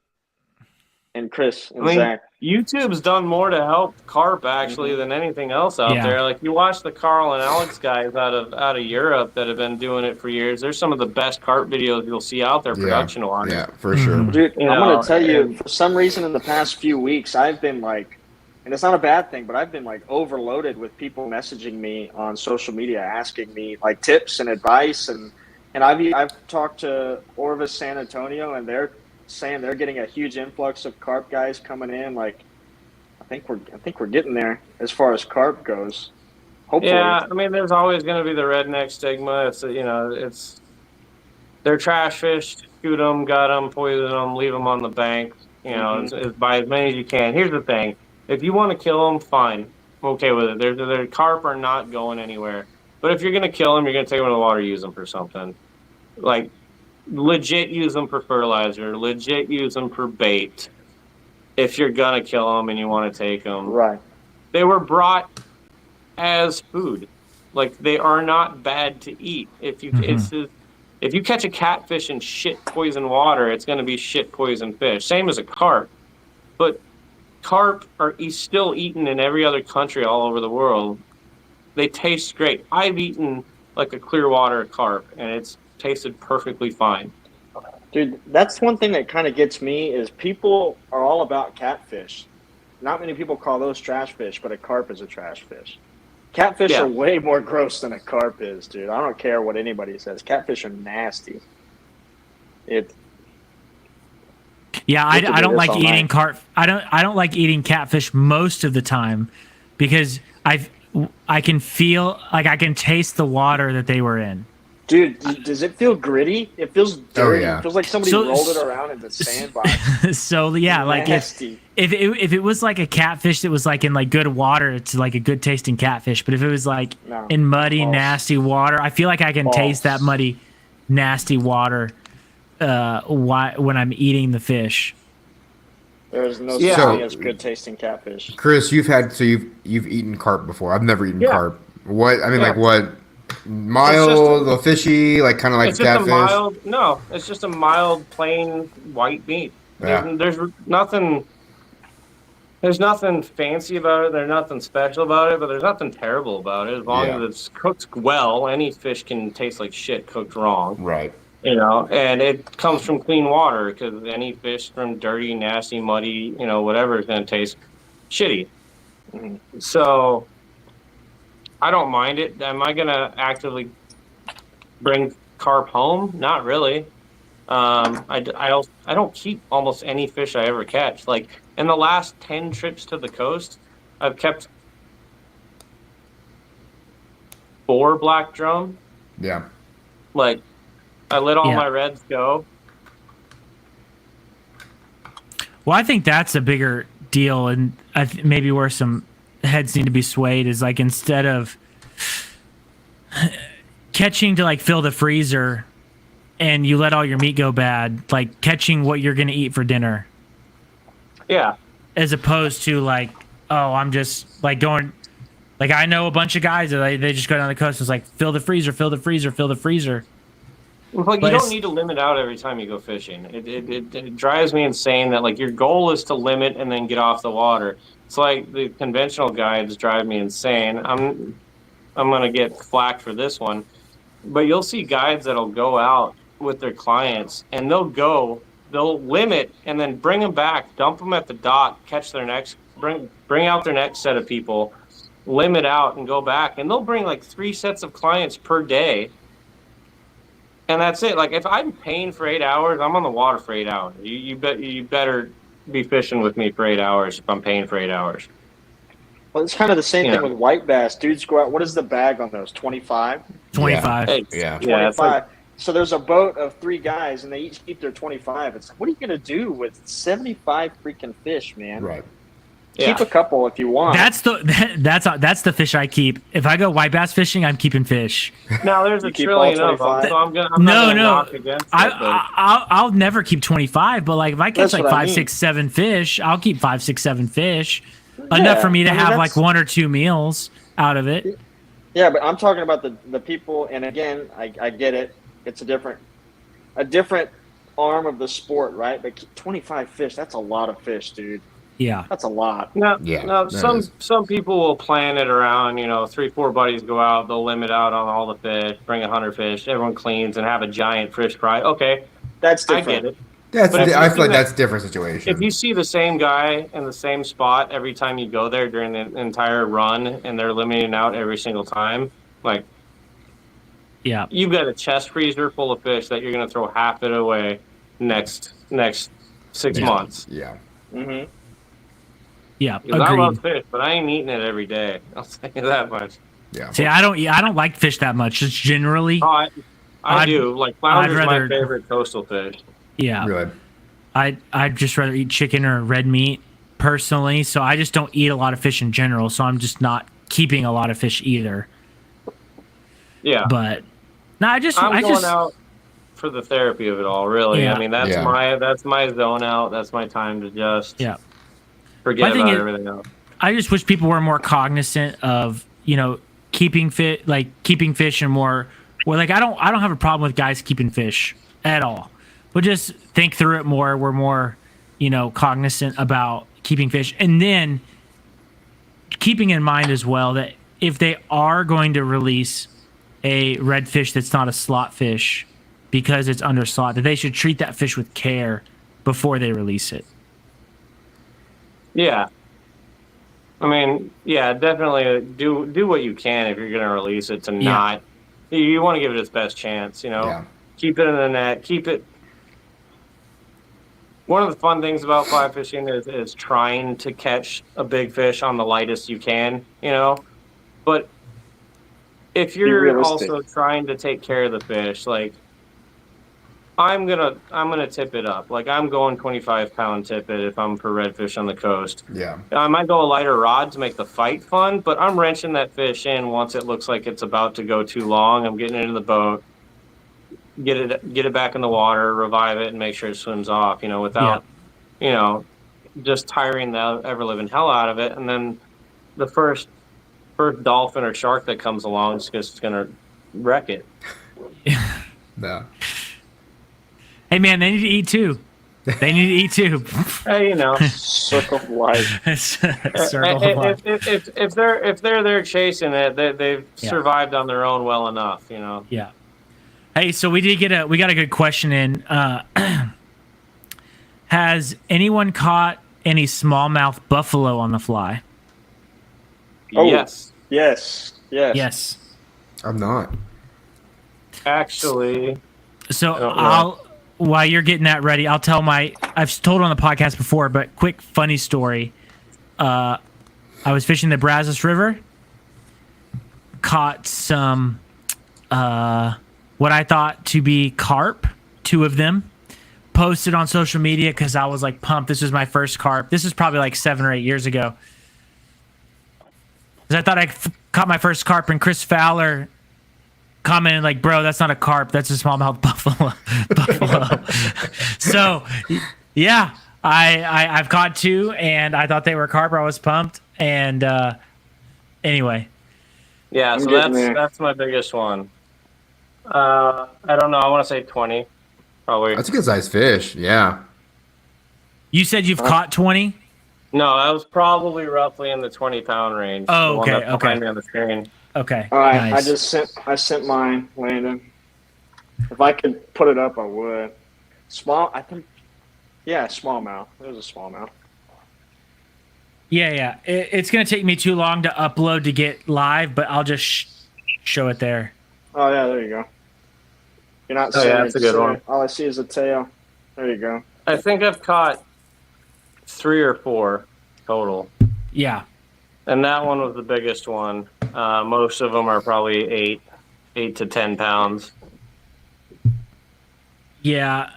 [SPEAKER 1] and Chris and Zach.
[SPEAKER 3] YouTube's done more to help carp actually than anything else out there. Like you watch the Carl and Alex guys out of Europe that have been doing it for years. There's some of the best carp videos you'll see out there production wise.
[SPEAKER 4] Yeah, for sure.
[SPEAKER 1] Dude, I'm going to tell you, for some reason in the past few weeks, I've been like, and it's not a bad thing, but I've been like overloaded with people messaging me on social media, asking me like tips and advice. And I've talked to Orvis San Antonio, and they're saying they're getting a huge influx of carp guys coming in. Like, I think we're getting there as far as carp goes. Hopefully.
[SPEAKER 3] Yeah, I mean, there's always going to be the redneck stigma. It's they're trash fish. Shoot them, gut them, poison them, leave them on the bank. It's buy as many as you can. Here's the thing: if you want to kill them, fine, I'm okay with it. Their carp are not going anywhere. But if you're going to kill them, you're going to take them to the water, use them for something. Like, legit use them for fertilizer. Legit use them for bait. If you're going to kill them and you want to take them.
[SPEAKER 1] Right.
[SPEAKER 3] They were brought as food. Like, they are not bad to eat. If you catch a catfish in shit poison water, it's going to be shit poison fish. Same as a carp. But carp are still eaten in every other country all over the world. they taste great. I've eaten like a clear water carp, and it's tasted perfectly fine.
[SPEAKER 1] Dude, that's one thing that kind of gets me is people are all about catfish. Not many people call those trash fish, but a carp is a trash fish. Catfish
[SPEAKER 3] Yeah.
[SPEAKER 1] are way more gross than a carp is, dude. I don't care what anybody says. Catfish are nasty.
[SPEAKER 2] Yeah,
[SPEAKER 1] We could
[SPEAKER 2] I
[SPEAKER 1] do
[SPEAKER 2] don't
[SPEAKER 1] this
[SPEAKER 2] like
[SPEAKER 1] all
[SPEAKER 2] eating
[SPEAKER 1] night.
[SPEAKER 2] carp. I don't like eating catfish most of the time because I can feel like I can taste the water that they were in.
[SPEAKER 1] Dude, does it feel gritty? It feels dirty.
[SPEAKER 4] yeah.
[SPEAKER 1] It feels like somebody
[SPEAKER 2] So-
[SPEAKER 1] rolled it around in the sandbox.
[SPEAKER 2] So yeah, like
[SPEAKER 1] Nasty.
[SPEAKER 2] if it was like a catfish that was like in like good water, it's like a good tasting catfish. But if it was like
[SPEAKER 1] No.
[SPEAKER 2] in muddy,
[SPEAKER 1] False.
[SPEAKER 2] nasty water, I feel like I can taste that
[SPEAKER 1] False.
[SPEAKER 2] muddy, nasty water when I'm eating the fish.
[SPEAKER 1] There's no
[SPEAKER 3] Yeah.
[SPEAKER 1] such thing as good tasting catfish.
[SPEAKER 4] Chris, you've eaten carp before. I've never eaten
[SPEAKER 3] Yeah.
[SPEAKER 4] carp. What I mean,
[SPEAKER 3] Yeah.
[SPEAKER 4] like what? Mild, a fishy, like kind of like
[SPEAKER 3] It's just
[SPEAKER 4] catfish.
[SPEAKER 3] it's just a mild, plain white meat.
[SPEAKER 4] Yeah.
[SPEAKER 3] There's nothing. There's nothing fancy about it. There's nothing special about it, but there's nothing terrible about it. As long
[SPEAKER 4] Yeah.
[SPEAKER 3] as it's cooked well, any fish can taste like shit cooked wrong.
[SPEAKER 4] Right.
[SPEAKER 3] And it comes from clean water because any fish from dirty, nasty, muddy, whatever is going to taste shitty.
[SPEAKER 1] Mhm.
[SPEAKER 3] So I don't mind it. Am I going to actively bring carp home? Not really. I don't keep almost any fish I ever catch. Like in the last 10 trips to the coast, I've kept 4 black drum.
[SPEAKER 4] Yeah.
[SPEAKER 3] Like I let all
[SPEAKER 2] Yeah.
[SPEAKER 3] my reds go.
[SPEAKER 2] Well, I think that's a bigger deal, and maybe where some heads need to be swayed is like instead of catching to like fill the freezer and you let all your meat go bad, like catching what you're going to eat for dinner,
[SPEAKER 3] Yeah.
[SPEAKER 2] as opposed to like, oh, I'm just like going, like I know a bunch of guys that they just go down the coast and it's like fill the freezer, fill the freezer, fill the freezer.
[SPEAKER 3] Like
[SPEAKER 2] But
[SPEAKER 3] you
[SPEAKER 2] it's-
[SPEAKER 3] don't need to limit out every time you go fishing. It drives me insane that like your goal is to limit and then get off the water. It's like the conventional guides drive me insane. I'm gonna get flack for this one, but you'll see guides that'll go out with their clients and they'll limit and then bring them back, dump them at the dock, catch their next, bring out their next set of people, limit out and go back, and they'll bring like 3 sets of clients per day. And that's it. Like if I'm paying for 8 hours, I'm on the water for 8 hours. You better be fishing with me for 8 hours if I'm paying for 8 hours.
[SPEAKER 1] Well, it's kind of the same
[SPEAKER 3] Yeah.
[SPEAKER 1] thing with white bass. Dudes go out. What is the bag on those? 25?
[SPEAKER 2] 25.
[SPEAKER 3] Hey,
[SPEAKER 4] Yeah.
[SPEAKER 3] yeah, it's
[SPEAKER 1] 25.
[SPEAKER 3] like,
[SPEAKER 1] So there's a boat of 3 guys, and they each keep their 25. It's like, what are you going to do with 75 freaking fish, man?
[SPEAKER 4] Right.
[SPEAKER 1] Keep a couple if you want.
[SPEAKER 2] That's the fish I keep. If I go white bass fishing, I'm keeping fish.
[SPEAKER 3] now there's a
[SPEAKER 1] You keep
[SPEAKER 3] trillion
[SPEAKER 1] all
[SPEAKER 3] of them,
[SPEAKER 1] 25?
[SPEAKER 3] so I'm not gonna knock against it. But
[SPEAKER 2] I'll never keep 25, but like if I catch
[SPEAKER 1] That's
[SPEAKER 2] like
[SPEAKER 1] what I
[SPEAKER 2] 5,
[SPEAKER 1] mean.
[SPEAKER 2] 6, 7 fish, I'll keep 5, 6, 7 fish. Enough for me to
[SPEAKER 1] I mean,
[SPEAKER 2] have
[SPEAKER 1] that's-
[SPEAKER 2] like 1 or 2 meals out of it.
[SPEAKER 1] Yeah, but I'm talking about the people, and again, I get it. It's a different arm of the sport, right? But 25 fish, that's a lot of fish, dude.
[SPEAKER 2] Yeah.
[SPEAKER 1] That's a lot.
[SPEAKER 3] no,
[SPEAKER 4] Yeah,
[SPEAKER 3] no,
[SPEAKER 4] that
[SPEAKER 3] some people will plan it around. 3, 4 buddies go out, they'll limit out on all the fish, bring 100 fish, everyone cleans, and have a giant fish fry. Okay,
[SPEAKER 1] That's
[SPEAKER 3] I
[SPEAKER 1] different.
[SPEAKER 3] get it.
[SPEAKER 4] That's.
[SPEAKER 3] But if you
[SPEAKER 4] I
[SPEAKER 3] see
[SPEAKER 4] feel like
[SPEAKER 3] that-
[SPEAKER 4] that's a different situation.
[SPEAKER 3] If you see the same guy in the same spot every time you go there during the entire run, and they're limiting out every single time, like
[SPEAKER 2] Yeah.
[SPEAKER 3] you've got a chest freezer full of fish that you're going to throw half it away next 6 months.
[SPEAKER 4] Yeah.
[SPEAKER 1] Mm-hmm.
[SPEAKER 2] Yeah.
[SPEAKER 3] 'Cause I love
[SPEAKER 2] Agreed.
[SPEAKER 3] fish, but I ain't eating it every day. I'll tell you that much.
[SPEAKER 4] Yeah.
[SPEAKER 2] See, I don't like fish that much. Just generally,
[SPEAKER 3] Oh, I
[SPEAKER 2] I'd-
[SPEAKER 3] do. Like flounder's
[SPEAKER 2] I'd rather-
[SPEAKER 3] my favorite coastal fish.
[SPEAKER 2] yeah.
[SPEAKER 4] Really.
[SPEAKER 2] I'd just rather eat chicken or red meat personally. So I just don't eat a lot of fish in general. So I'm just not keeping a lot of fish either.
[SPEAKER 3] Yeah,
[SPEAKER 2] But no,
[SPEAKER 3] I'm going out for the therapy of it all. Really,
[SPEAKER 2] Yeah.
[SPEAKER 3] I mean that's
[SPEAKER 4] Yeah.
[SPEAKER 3] my zone out. That's my time to just
[SPEAKER 2] Yeah.
[SPEAKER 3] forget
[SPEAKER 2] My thing
[SPEAKER 3] about
[SPEAKER 2] is-
[SPEAKER 3] everything else.
[SPEAKER 2] I just wish people were more cognizant of, keeping fish and more. Well, like I don't have a problem with guys keeping fish at all, but just think through it more. We're more, cognizant about keeping fish, and then keeping in mind as well that if they are going to release a redfish that's not a slot fish because it's under slot, that they should treat that fish with care before they release it.
[SPEAKER 3] Yeah. I mean, yeah, definitely do what you can if you're going to release it to not. You want to give it its best chance, you know.
[SPEAKER 4] Yeah.
[SPEAKER 3] Keep it in the net. Keep it. One of the fun things about fly fishing is trying to catch a big fish on the lightest you can, you know. But if you're
[SPEAKER 1] realistic.
[SPEAKER 3] also trying to take care of the fish, like I'm gonna tip it up. Like I'm going 25-pound tippet if I'm for redfish on the coast.
[SPEAKER 4] Yeah.
[SPEAKER 3] I might go a lighter rod to make the fight fun, but I'm wrenching that fish in once it looks like it's about to go too long. I'm getting it in the boat, get it back in the water, revive it, and make sure it swims off. You know, without you know just tiring the ever living hell out of it. And then the first dolphin or shark that comes along is just gonna wreck it.
[SPEAKER 4] Yeah.
[SPEAKER 2] Hey man, they need to eat too. They need to eat too.
[SPEAKER 3] Hey, you know,
[SPEAKER 1] Circle of life.
[SPEAKER 2] Circle of life.
[SPEAKER 3] if they're there chasing it, they've survived on their own well enough. You know.
[SPEAKER 2] Yeah. Hey, so we got a good question in. Has anyone caught any smallmouth buffalo on the fly?
[SPEAKER 1] Oh,
[SPEAKER 3] Yes.
[SPEAKER 2] Yes.
[SPEAKER 4] I'm not.
[SPEAKER 3] Actually,
[SPEAKER 2] So while you're getting that ready, I've told it on the podcast before, but quick funny story. I was fishing the Brazos River, caught some what I thought to be carp, 2 of them, posted on social media because I was like pumped. This was my first carp. This is probably like 7 or 8 years ago. 'Cause I thought I caught my first carp, and Chris Fowler commented like, "Bro, that's not a carp. That's a smallmouth buffalo." So, yeah, I've caught 2, and I thought they were carp. I was pumped, and anyway.
[SPEAKER 3] yeah. So that's my biggest one. I don't know. I want to say 20, probably.
[SPEAKER 4] That's a good sized fish. Yeah.
[SPEAKER 2] You said you've caught 20?
[SPEAKER 3] No, that was probably roughly in the 20-pound range.
[SPEAKER 2] Oh,
[SPEAKER 3] the one
[SPEAKER 2] okay,
[SPEAKER 3] that's behind me on the screen.
[SPEAKER 2] Okay.
[SPEAKER 1] All right,
[SPEAKER 2] Nice.
[SPEAKER 1] I sent mine, Landon. If I could put it up, I would. I think, smallmouth. It was a smallmouth.
[SPEAKER 2] Yeah. It's going to take me too long to upload to get live, but I'll just show it there.
[SPEAKER 1] Oh yeah, there you go. You're not.
[SPEAKER 3] Oh, yeah, that's a good one.
[SPEAKER 1] All I see is a tail. There you go.
[SPEAKER 3] I think I've caught 3 or 4 total.
[SPEAKER 2] Yeah.
[SPEAKER 3] And that one was the biggest one. Most of them are probably 8 to 10 pounds.
[SPEAKER 2] Yeah.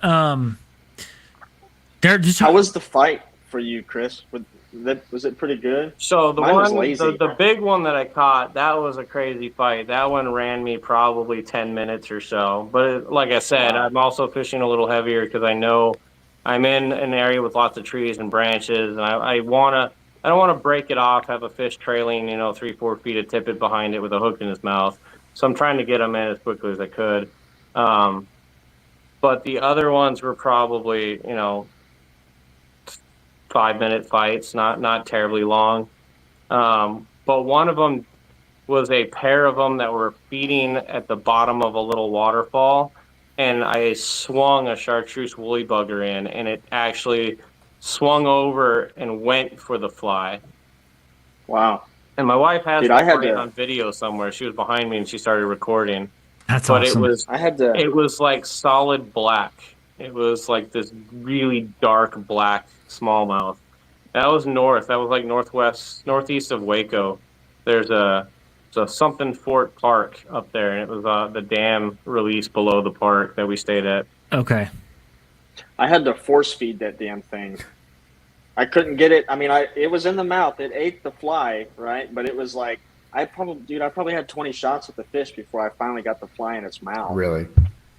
[SPEAKER 2] They're just.
[SPEAKER 1] How was the fight for you, Chris? Was it pretty good?
[SPEAKER 3] So the
[SPEAKER 1] Mine was
[SPEAKER 3] one,
[SPEAKER 1] lazy.
[SPEAKER 3] the big one that I caught, that was a crazy fight. That one ran me probably 10 minutes or so. But like I said, I'm also fishing a little heavier because I know I'm in an area with lots of trees and branches, and I don't want to break it off, have a fish trailing, 3-4 feet of tippet behind it with a hook in his mouth. So I'm trying to get them in as quickly as I could. But the other ones were probably, 5-minute fights, not terribly long. But one of them was a pair of them that were feeding at the bottom of a little waterfall, and I swung a chartreuse woolly bugger in, and it actually swung over and went for the fly.
[SPEAKER 1] Wow.
[SPEAKER 3] And my wife has
[SPEAKER 1] Dude,
[SPEAKER 3] it on video somewhere. She was behind me and she started recording.
[SPEAKER 2] That's
[SPEAKER 3] but
[SPEAKER 2] awesome.
[SPEAKER 3] It was like solid black. It was like this really dark black smallmouth. That was north. That was like northeast of Waco. There's a something Fort Park up there, and it was the dam release below the park that we stayed at.
[SPEAKER 2] Okay.
[SPEAKER 1] I had to force feed that damn thing. I couldn't get it. I mean, it was in the mouth. It ate the fly, right? But it was like I probably had 20 shots at the fish before I finally got the fly in its mouth.
[SPEAKER 4] Really?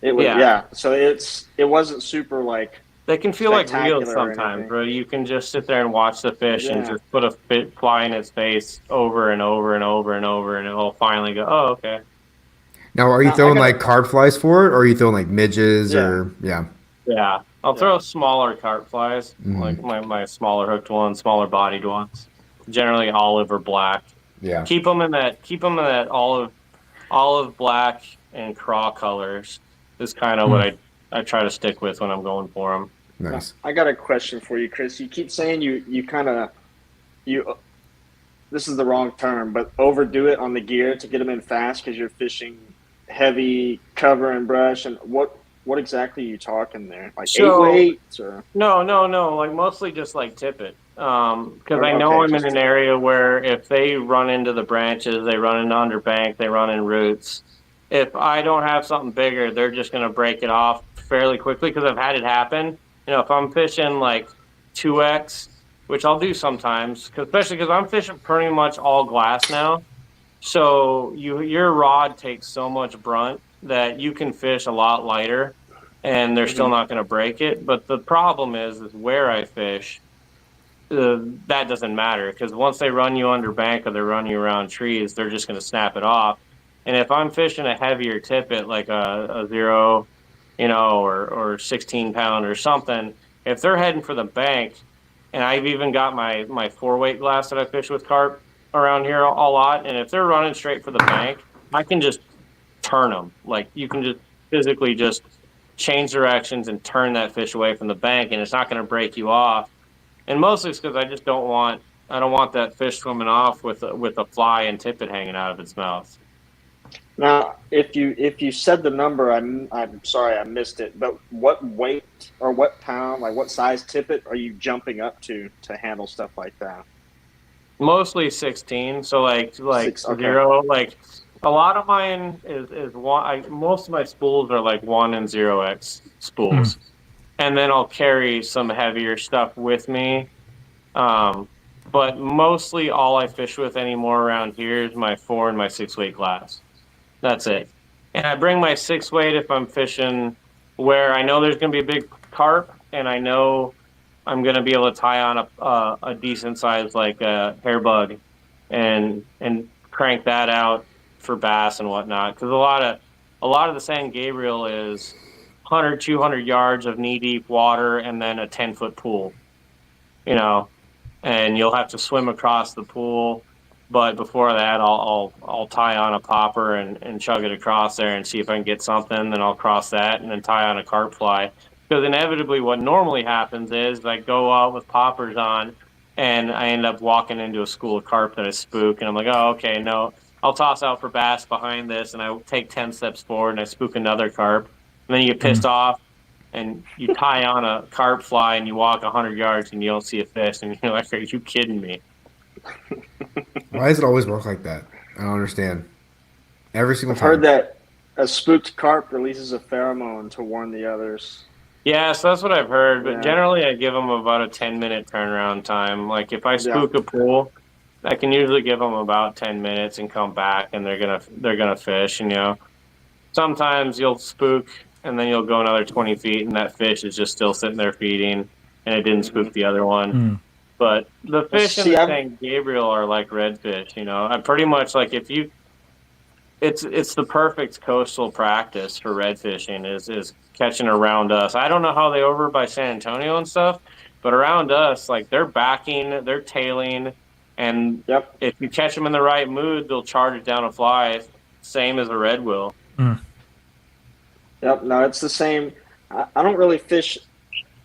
[SPEAKER 1] It was yeah. So it wasn't super like.
[SPEAKER 3] They can feel like real sometimes, bro. You can just sit there and watch the fish and just put a fly in its face over and over and over and over, and it'll finally go, oh, okay.
[SPEAKER 4] Now, are you throwing like carp flies for it, or are you throwing like midges or
[SPEAKER 3] Yeah, I'll throw smaller carp flies, like my smaller hooked ones, smaller bodied ones, generally olive or black.
[SPEAKER 4] Yeah.
[SPEAKER 3] Keep them in that olive black and craw colors is kind of what I try to stick with when I'm going for them.
[SPEAKER 1] Now,
[SPEAKER 4] Nice.
[SPEAKER 1] I got a question for you, Chris. You keep saying you kind of you. This is the wrong term, but overdo it on the gear to get them in fast because you're fishing heavy cover and brush. And what exactly are you talking there? Like eight
[SPEAKER 3] So
[SPEAKER 1] weights or
[SPEAKER 3] no, like mostly just like tip it. Because I know
[SPEAKER 1] okay,
[SPEAKER 3] I'm in
[SPEAKER 1] just
[SPEAKER 3] an
[SPEAKER 1] tip it.
[SPEAKER 3] area where if they run into the branches, they run into underbank, they run in roots. If I don't have something bigger, they're just going to break it off fairly quickly because I've had it happen. If I'm fishing like 2X, which I'll do sometimes, especially because I'm fishing pretty much all glass now. So your rod takes so much brunt that you can fish a lot lighter and they're still
[SPEAKER 1] Mm-hmm.
[SPEAKER 3] not going to break it. But the problem is where I fish, that doesn't matter because once they run you under bank or they run you around trees, they're just going to snap it off. And if I'm fishing a heavier tippet like a zero, or 16 pound or something, if they're heading for the bank, and I've even got my 4 weight glass that I fish with carp around here a lot, and if they're running straight for the bank, I can just turn them. Like you can just physically just change directions and turn that fish away from the bank, and it's not going to break you off. And mostly it's because I don't want that fish swimming off with a fly and tippet hanging out of its mouth.
[SPEAKER 1] Now, if you said the number, I'm sorry I missed it. But what weight or what pound, like what size tippet are you jumping up to handle stuff like that?
[SPEAKER 3] Mostly 16, so like
[SPEAKER 1] Six. Okay.
[SPEAKER 3] zero. Like a lot of mine is one. Most of my spools are like 1 and 0X spools, and then I'll carry some heavier stuff with me. Um, but mostly all I fish with anymore around here is my 4 and my 6 weight glass. That's it. And I bring my 6 weight if I'm fishing where I know there's going to be a big carp, and I know I'm going to be able to tie on a decent size like a hair bug, and crank that out for bass and whatnot. Because a lot of the San Gabriel is 100, 200 yards of knee deep water and then a 10-foot pool. You know, and you'll have to swim across the pool. But before that, I'll tie on a popper and chug it across there and see if I can get something. Then I'll cross that and then tie on a carp fly. Because inevitably, what normally happens is I go out with poppers on, and I end up walking into a school of carp that I spook, and I'm like, oh, okay, no, I'll toss out for bass behind this, and I take 10 steps forward and I spook another carp, and then you get pissed off and you tie on a carp fly and you walk 100 yards and you don't see a fish and you're like, are you kidding me?
[SPEAKER 4] Why does it always work like that? I don't understand. Every single
[SPEAKER 1] I've heard
[SPEAKER 4] time.
[SPEAKER 1] that a spooked carp releases a pheromone to warn the others.
[SPEAKER 3] Yeah, so that's what I've heard, but
[SPEAKER 1] Yeah.
[SPEAKER 3] generally I give them about a 10-minute turnaround time. Like if I
[SPEAKER 1] Yeah.
[SPEAKER 3] spook a pool, I can usually give them about 10 minutes and come back and they're gonna fish. And sometimes you'll spook and then you'll go another 20 feet and that fish is just still sitting there feeding and it didn't
[SPEAKER 1] Mm-hmm.
[SPEAKER 3] spook the other one. But the fish in
[SPEAKER 1] See,
[SPEAKER 3] the
[SPEAKER 1] I've
[SPEAKER 3] San Gabriel are like redfish. I pretty much like if you it's the perfect coastal practice for red fishing is catching around us. I don't know how they over by San Antonio and stuff, but around us, like they're backing, they're tailing, and
[SPEAKER 1] yep.
[SPEAKER 3] if you catch them in the right mood, they'll charge it down a fly, same as a red will.
[SPEAKER 1] Yep. No, it's the same. I don't really fish.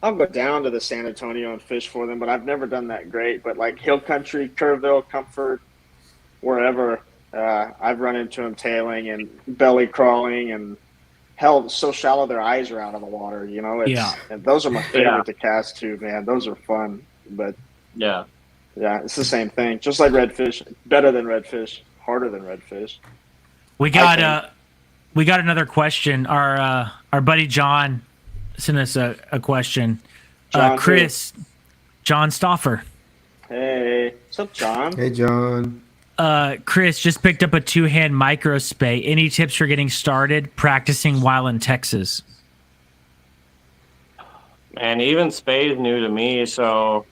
[SPEAKER 1] I'll go down to the San Antonio and fish for them, but I've never done that great. But like Hill Country, Kerrville, Comfort, wherever, I've run into them tailing and belly crawling, and hell, so shallow their eyes are out of the water. And those are my favorite to cast too, man. Those are fun. But
[SPEAKER 3] Yeah.
[SPEAKER 1] yeah, it's the same thing. Just like redfish, better than redfish, harder than redfish.
[SPEAKER 2] We got another question. Our buddy John sent us a question.
[SPEAKER 1] John,
[SPEAKER 2] Chris, John Stoffer.
[SPEAKER 1] Hey, what's up, John?
[SPEAKER 4] Hey, John.
[SPEAKER 2] Chris just picked up a 2-hand micro spay. Any tips for getting started practicing while in Texas?
[SPEAKER 3] And even spay is new to me, so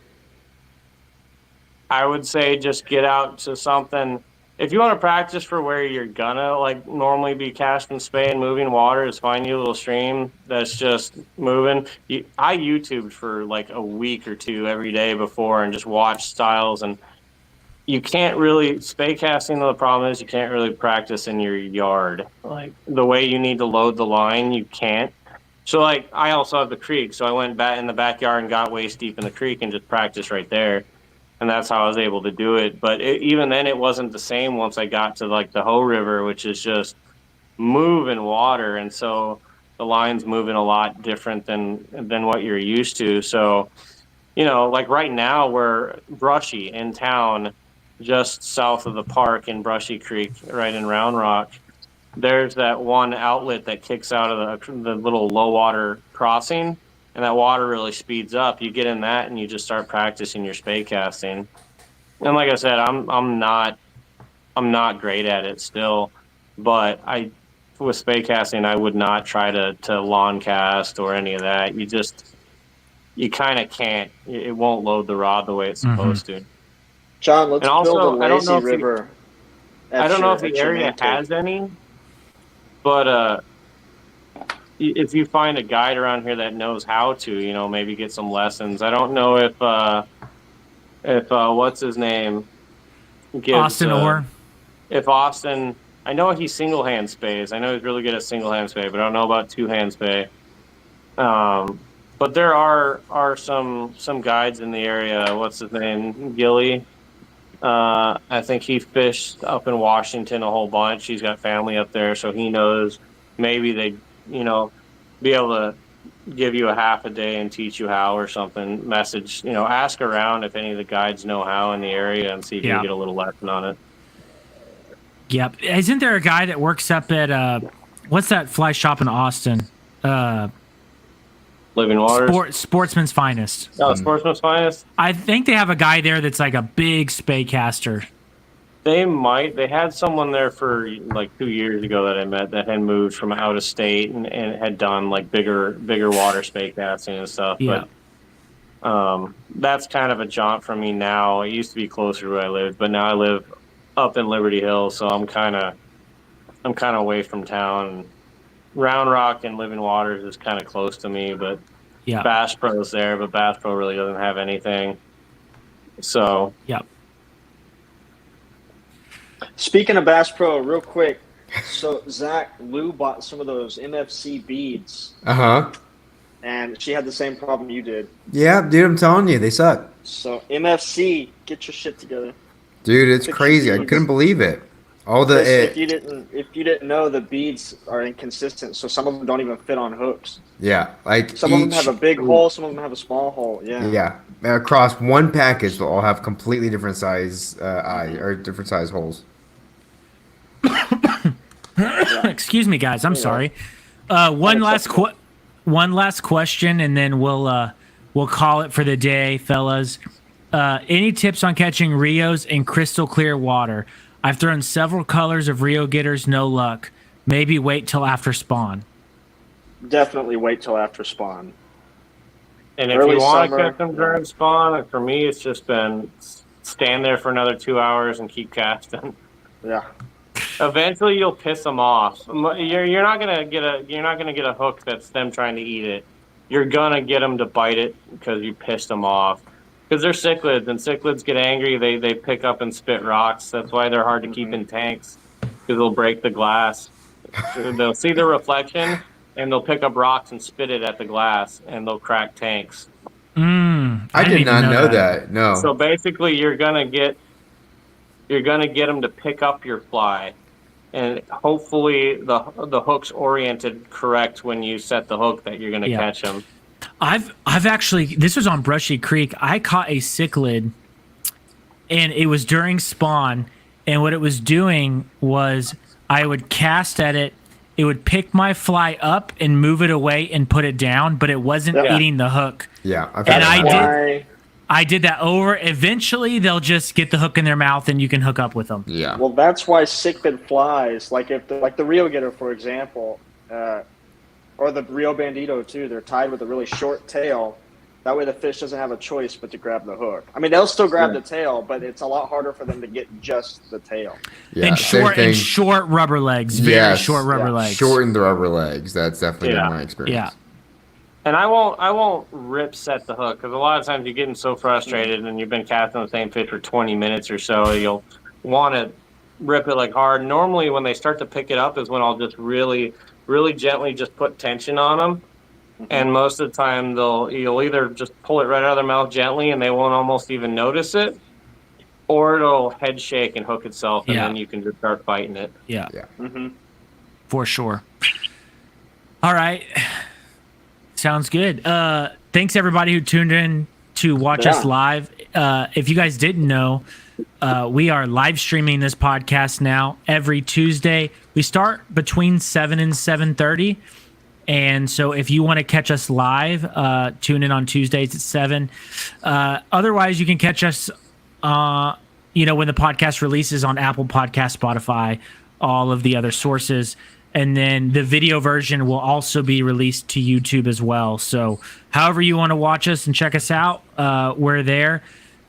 [SPEAKER 3] I would say just get out to something. If you want to practice for where you're gonna like normally be casting spay and moving water, is find you a little stream that's just moving. I YouTubed for like a week or two every day before and just watched styles, and you can't really spay casting. The problem is you can't really practice in your yard. Like the way you need to load the line, you can't. So like I also have the creek, so I went back in the backyard and got waist deep in the creek and just practiced right there, and that's how I was able to do it. But even then, it wasn't the same once I got to like the Ho River, which is just moving water, and so the line's moving a lot different than what you're used to. So like right now we're brushy in town, just south of the park in Brushy Creek, right in Round Rock. There's that one outlet that kicks out of the little low water crossing, and that water really speeds up. You get in that and you just start practicing your spay casting. And like I said, I'm not great at it still, but with spay casting I would not try to lawn cast or any of that. You kind of can't. It won't load the rod the way it's supposed to.
[SPEAKER 1] John, let's
[SPEAKER 3] And also,
[SPEAKER 1] build a
[SPEAKER 3] I don't know
[SPEAKER 1] lazy
[SPEAKER 3] if you-
[SPEAKER 1] river.
[SPEAKER 3] I don't know if the area has any, but if you find a guide around here that knows how to, maybe get some lessons. I don't know if what's his name gives,
[SPEAKER 2] Austin Orr.
[SPEAKER 3] If Austin, I know he single hand spays. I know he's really good at single hand spay, but I don't know about two hand spay. But there are some guides in the area. What's his name? Gilly. I think he fished up in Washington a whole bunch. He's got family up there, so he knows. Maybe they, be able to give you a half a day and teach you how or something. Message, ask around if any of the guides know how in the area and see if you can get a little lesson on it.
[SPEAKER 2] Yep. Isn't there a guy that works up at what's that fly shop in Austin?
[SPEAKER 3] Living Waters.
[SPEAKER 2] Sportsman's Finest.
[SPEAKER 3] Oh, Sportsman's Finest.
[SPEAKER 2] I think they have a guy there that's like a big spay caster.
[SPEAKER 3] They might. They had someone there for like 2 years ago that I met that had moved from out of state and had done like bigger water spay casting and stuff.
[SPEAKER 2] Yeah.
[SPEAKER 3] But that's kind of a jaunt for me now. It used to be closer to where I lived, but now I live up in Liberty Hill, so I'm kind of away from town. Round Rock and Living Waters is kind of close to me, but Bass Pro's there, but Bass Pro really doesn't have anything. So
[SPEAKER 1] Speaking of Bass Pro, real quick. So Zach, Lou bought some of those MFC beads. And she had the same problem you did.
[SPEAKER 4] Yeah, dude, I'm telling you, they suck.
[SPEAKER 1] So MFC, get your shit together.
[SPEAKER 4] Dude, it's crazy. I couldn't believe it.
[SPEAKER 1] If you didn't know, the beads are inconsistent, so some of them don't even fit on hooks.
[SPEAKER 4] Yeah, like
[SPEAKER 1] some of them have a big hole, some of them have a small hole. Yeah.
[SPEAKER 4] Across one package, they'll all have completely different size eyes or different size holes.
[SPEAKER 2] Excuse me, guys. I'm sorry. One last question, and then we'll call it for the day, fellas. Any tips on catching Rios in crystal clear water? I've thrown several colors of Rio getters, no luck. Maybe wait till after spawn.
[SPEAKER 1] Definitely wait till after spawn.
[SPEAKER 3] And if you want to catch them during spawn, for me, it's just been stand there for another 2 hours and keep casting.
[SPEAKER 1] Yeah.
[SPEAKER 3] Eventually, you'll piss them off. You're not gonna get a hook that's them trying to eat it. You're gonna get them to bite it because you pissed them off. Because they're cichlids, and cichlids get angry. They pick up and spit rocks. That's why they're hard to keep in tanks, because they'll break the glass. They'll see the reflection, and they'll pick up rocks and spit it at the glass, and they'll crack tanks.
[SPEAKER 4] I did not know that. No.
[SPEAKER 3] So basically, you're gonna get them to pick up your fly, and hopefully the hook's oriented correct when you set the hook that you're gonna catch them.
[SPEAKER 2] I've actually, this was on Brushy Creek. I caught a cichlid, and it was during spawn. And what it was doing was I would cast at it. It would pick my fly up and move it away and put it down, but it wasn't eating the hook.
[SPEAKER 4] Yeah,
[SPEAKER 2] I did that over. Eventually, they'll just get the hook in their mouth, and you can hook up with them.
[SPEAKER 4] Yeah.
[SPEAKER 1] Well, that's why cichlid flies, like the Rio getter, for example, or the Rio Bandito too, they're tied with a really short tail. That way the fish doesn't have a choice but to grab the hook. I mean, they'll still grab the tail, but it's a lot harder for them to get just the tail.
[SPEAKER 4] Yeah,
[SPEAKER 2] and short rubber legs. Very short rubber legs.
[SPEAKER 4] Shorten the rubber legs. That's definitely been my experience.
[SPEAKER 3] And I won't rip set the hook, because a lot of times you're getting so frustrated and you've been casting the same fish for 20 minutes or so, you'll want to rip it like hard. Normally when they start to pick it up is when I'll just really, really gently just put tension on them. And most of the time you'll either just pull it right out of their mouth gently and they won't almost even notice it, or it'll head shake and hook itself, and then you can just start fighting it.
[SPEAKER 2] Yeah.
[SPEAKER 1] Mm-hmm.
[SPEAKER 2] For sure. All right. Sounds good. Thanks everybody who tuned in to watch us live. If you guys didn't know, we are live streaming this podcast now every Tuesday. We start between 7 and 7:30. And so if you want to catch us live, tune in on Tuesdays at 7. Otherwise, you can catch us, when the podcast releases on Apple Podcast, Spotify, all of the other sources. And then the video version will also be released to YouTube as well. So however you want to watch us and check us out, we're there.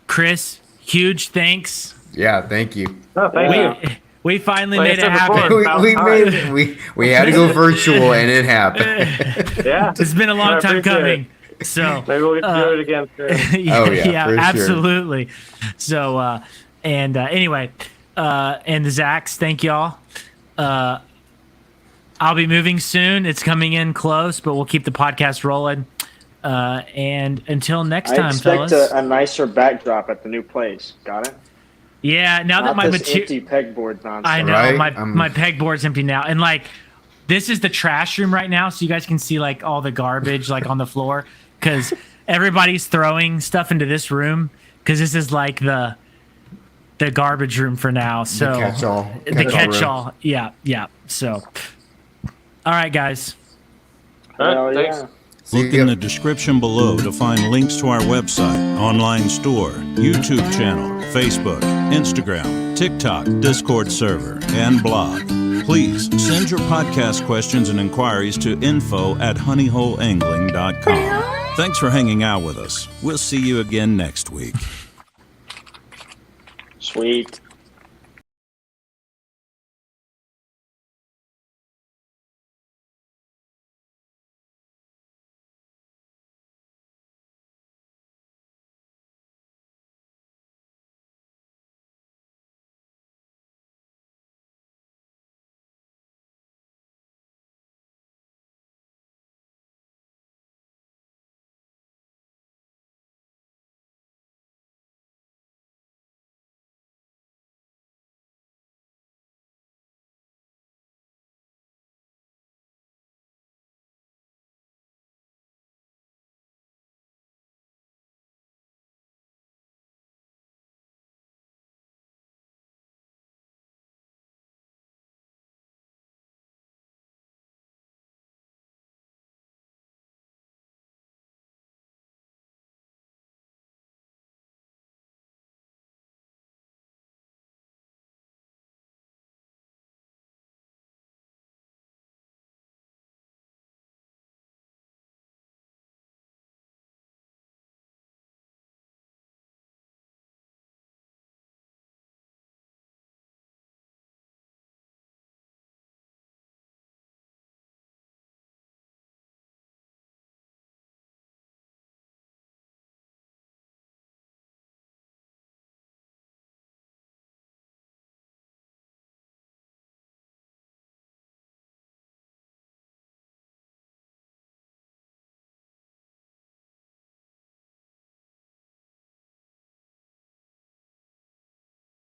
[SPEAKER 2] Chris, huge thanks.
[SPEAKER 4] Yeah, thank you.
[SPEAKER 3] Oh, thank you.
[SPEAKER 2] We finally made it happen.
[SPEAKER 4] We had to go virtual, and it happened.
[SPEAKER 3] Yeah.
[SPEAKER 2] It's been a long time coming. So
[SPEAKER 3] maybe we'll do it again soon.
[SPEAKER 2] yeah,
[SPEAKER 4] for
[SPEAKER 2] absolutely. Sure. So, anyway, and the Zacks, thank y'all. I'll be moving soon. It's coming in close, but we'll keep the podcast rolling. And until next time, fellas.
[SPEAKER 1] I expect a nicer backdrop at the new place. Got it?
[SPEAKER 2] Yeah, now
[SPEAKER 1] Not
[SPEAKER 2] that my
[SPEAKER 1] this empty pegboard nonsense.
[SPEAKER 2] I know
[SPEAKER 4] Right?
[SPEAKER 2] my pegboard's empty now, and like this is the trash room right now, so you guys can see like all the garbage like on the floor because everybody's throwing stuff into this room because this is like the garbage room for now. So
[SPEAKER 4] The
[SPEAKER 2] catch-all. Yeah. So, all right, guys.
[SPEAKER 3] All right, thanks.
[SPEAKER 5] Look in the description below to find links to our website, online store, YouTube channel, Facebook, Instagram, TikTok, Discord server, and blog. Please send your podcast questions and inquiries to info@honeyholeangling.com. Thanks for hanging out with us. We'll see you again next week.
[SPEAKER 1] Sweet.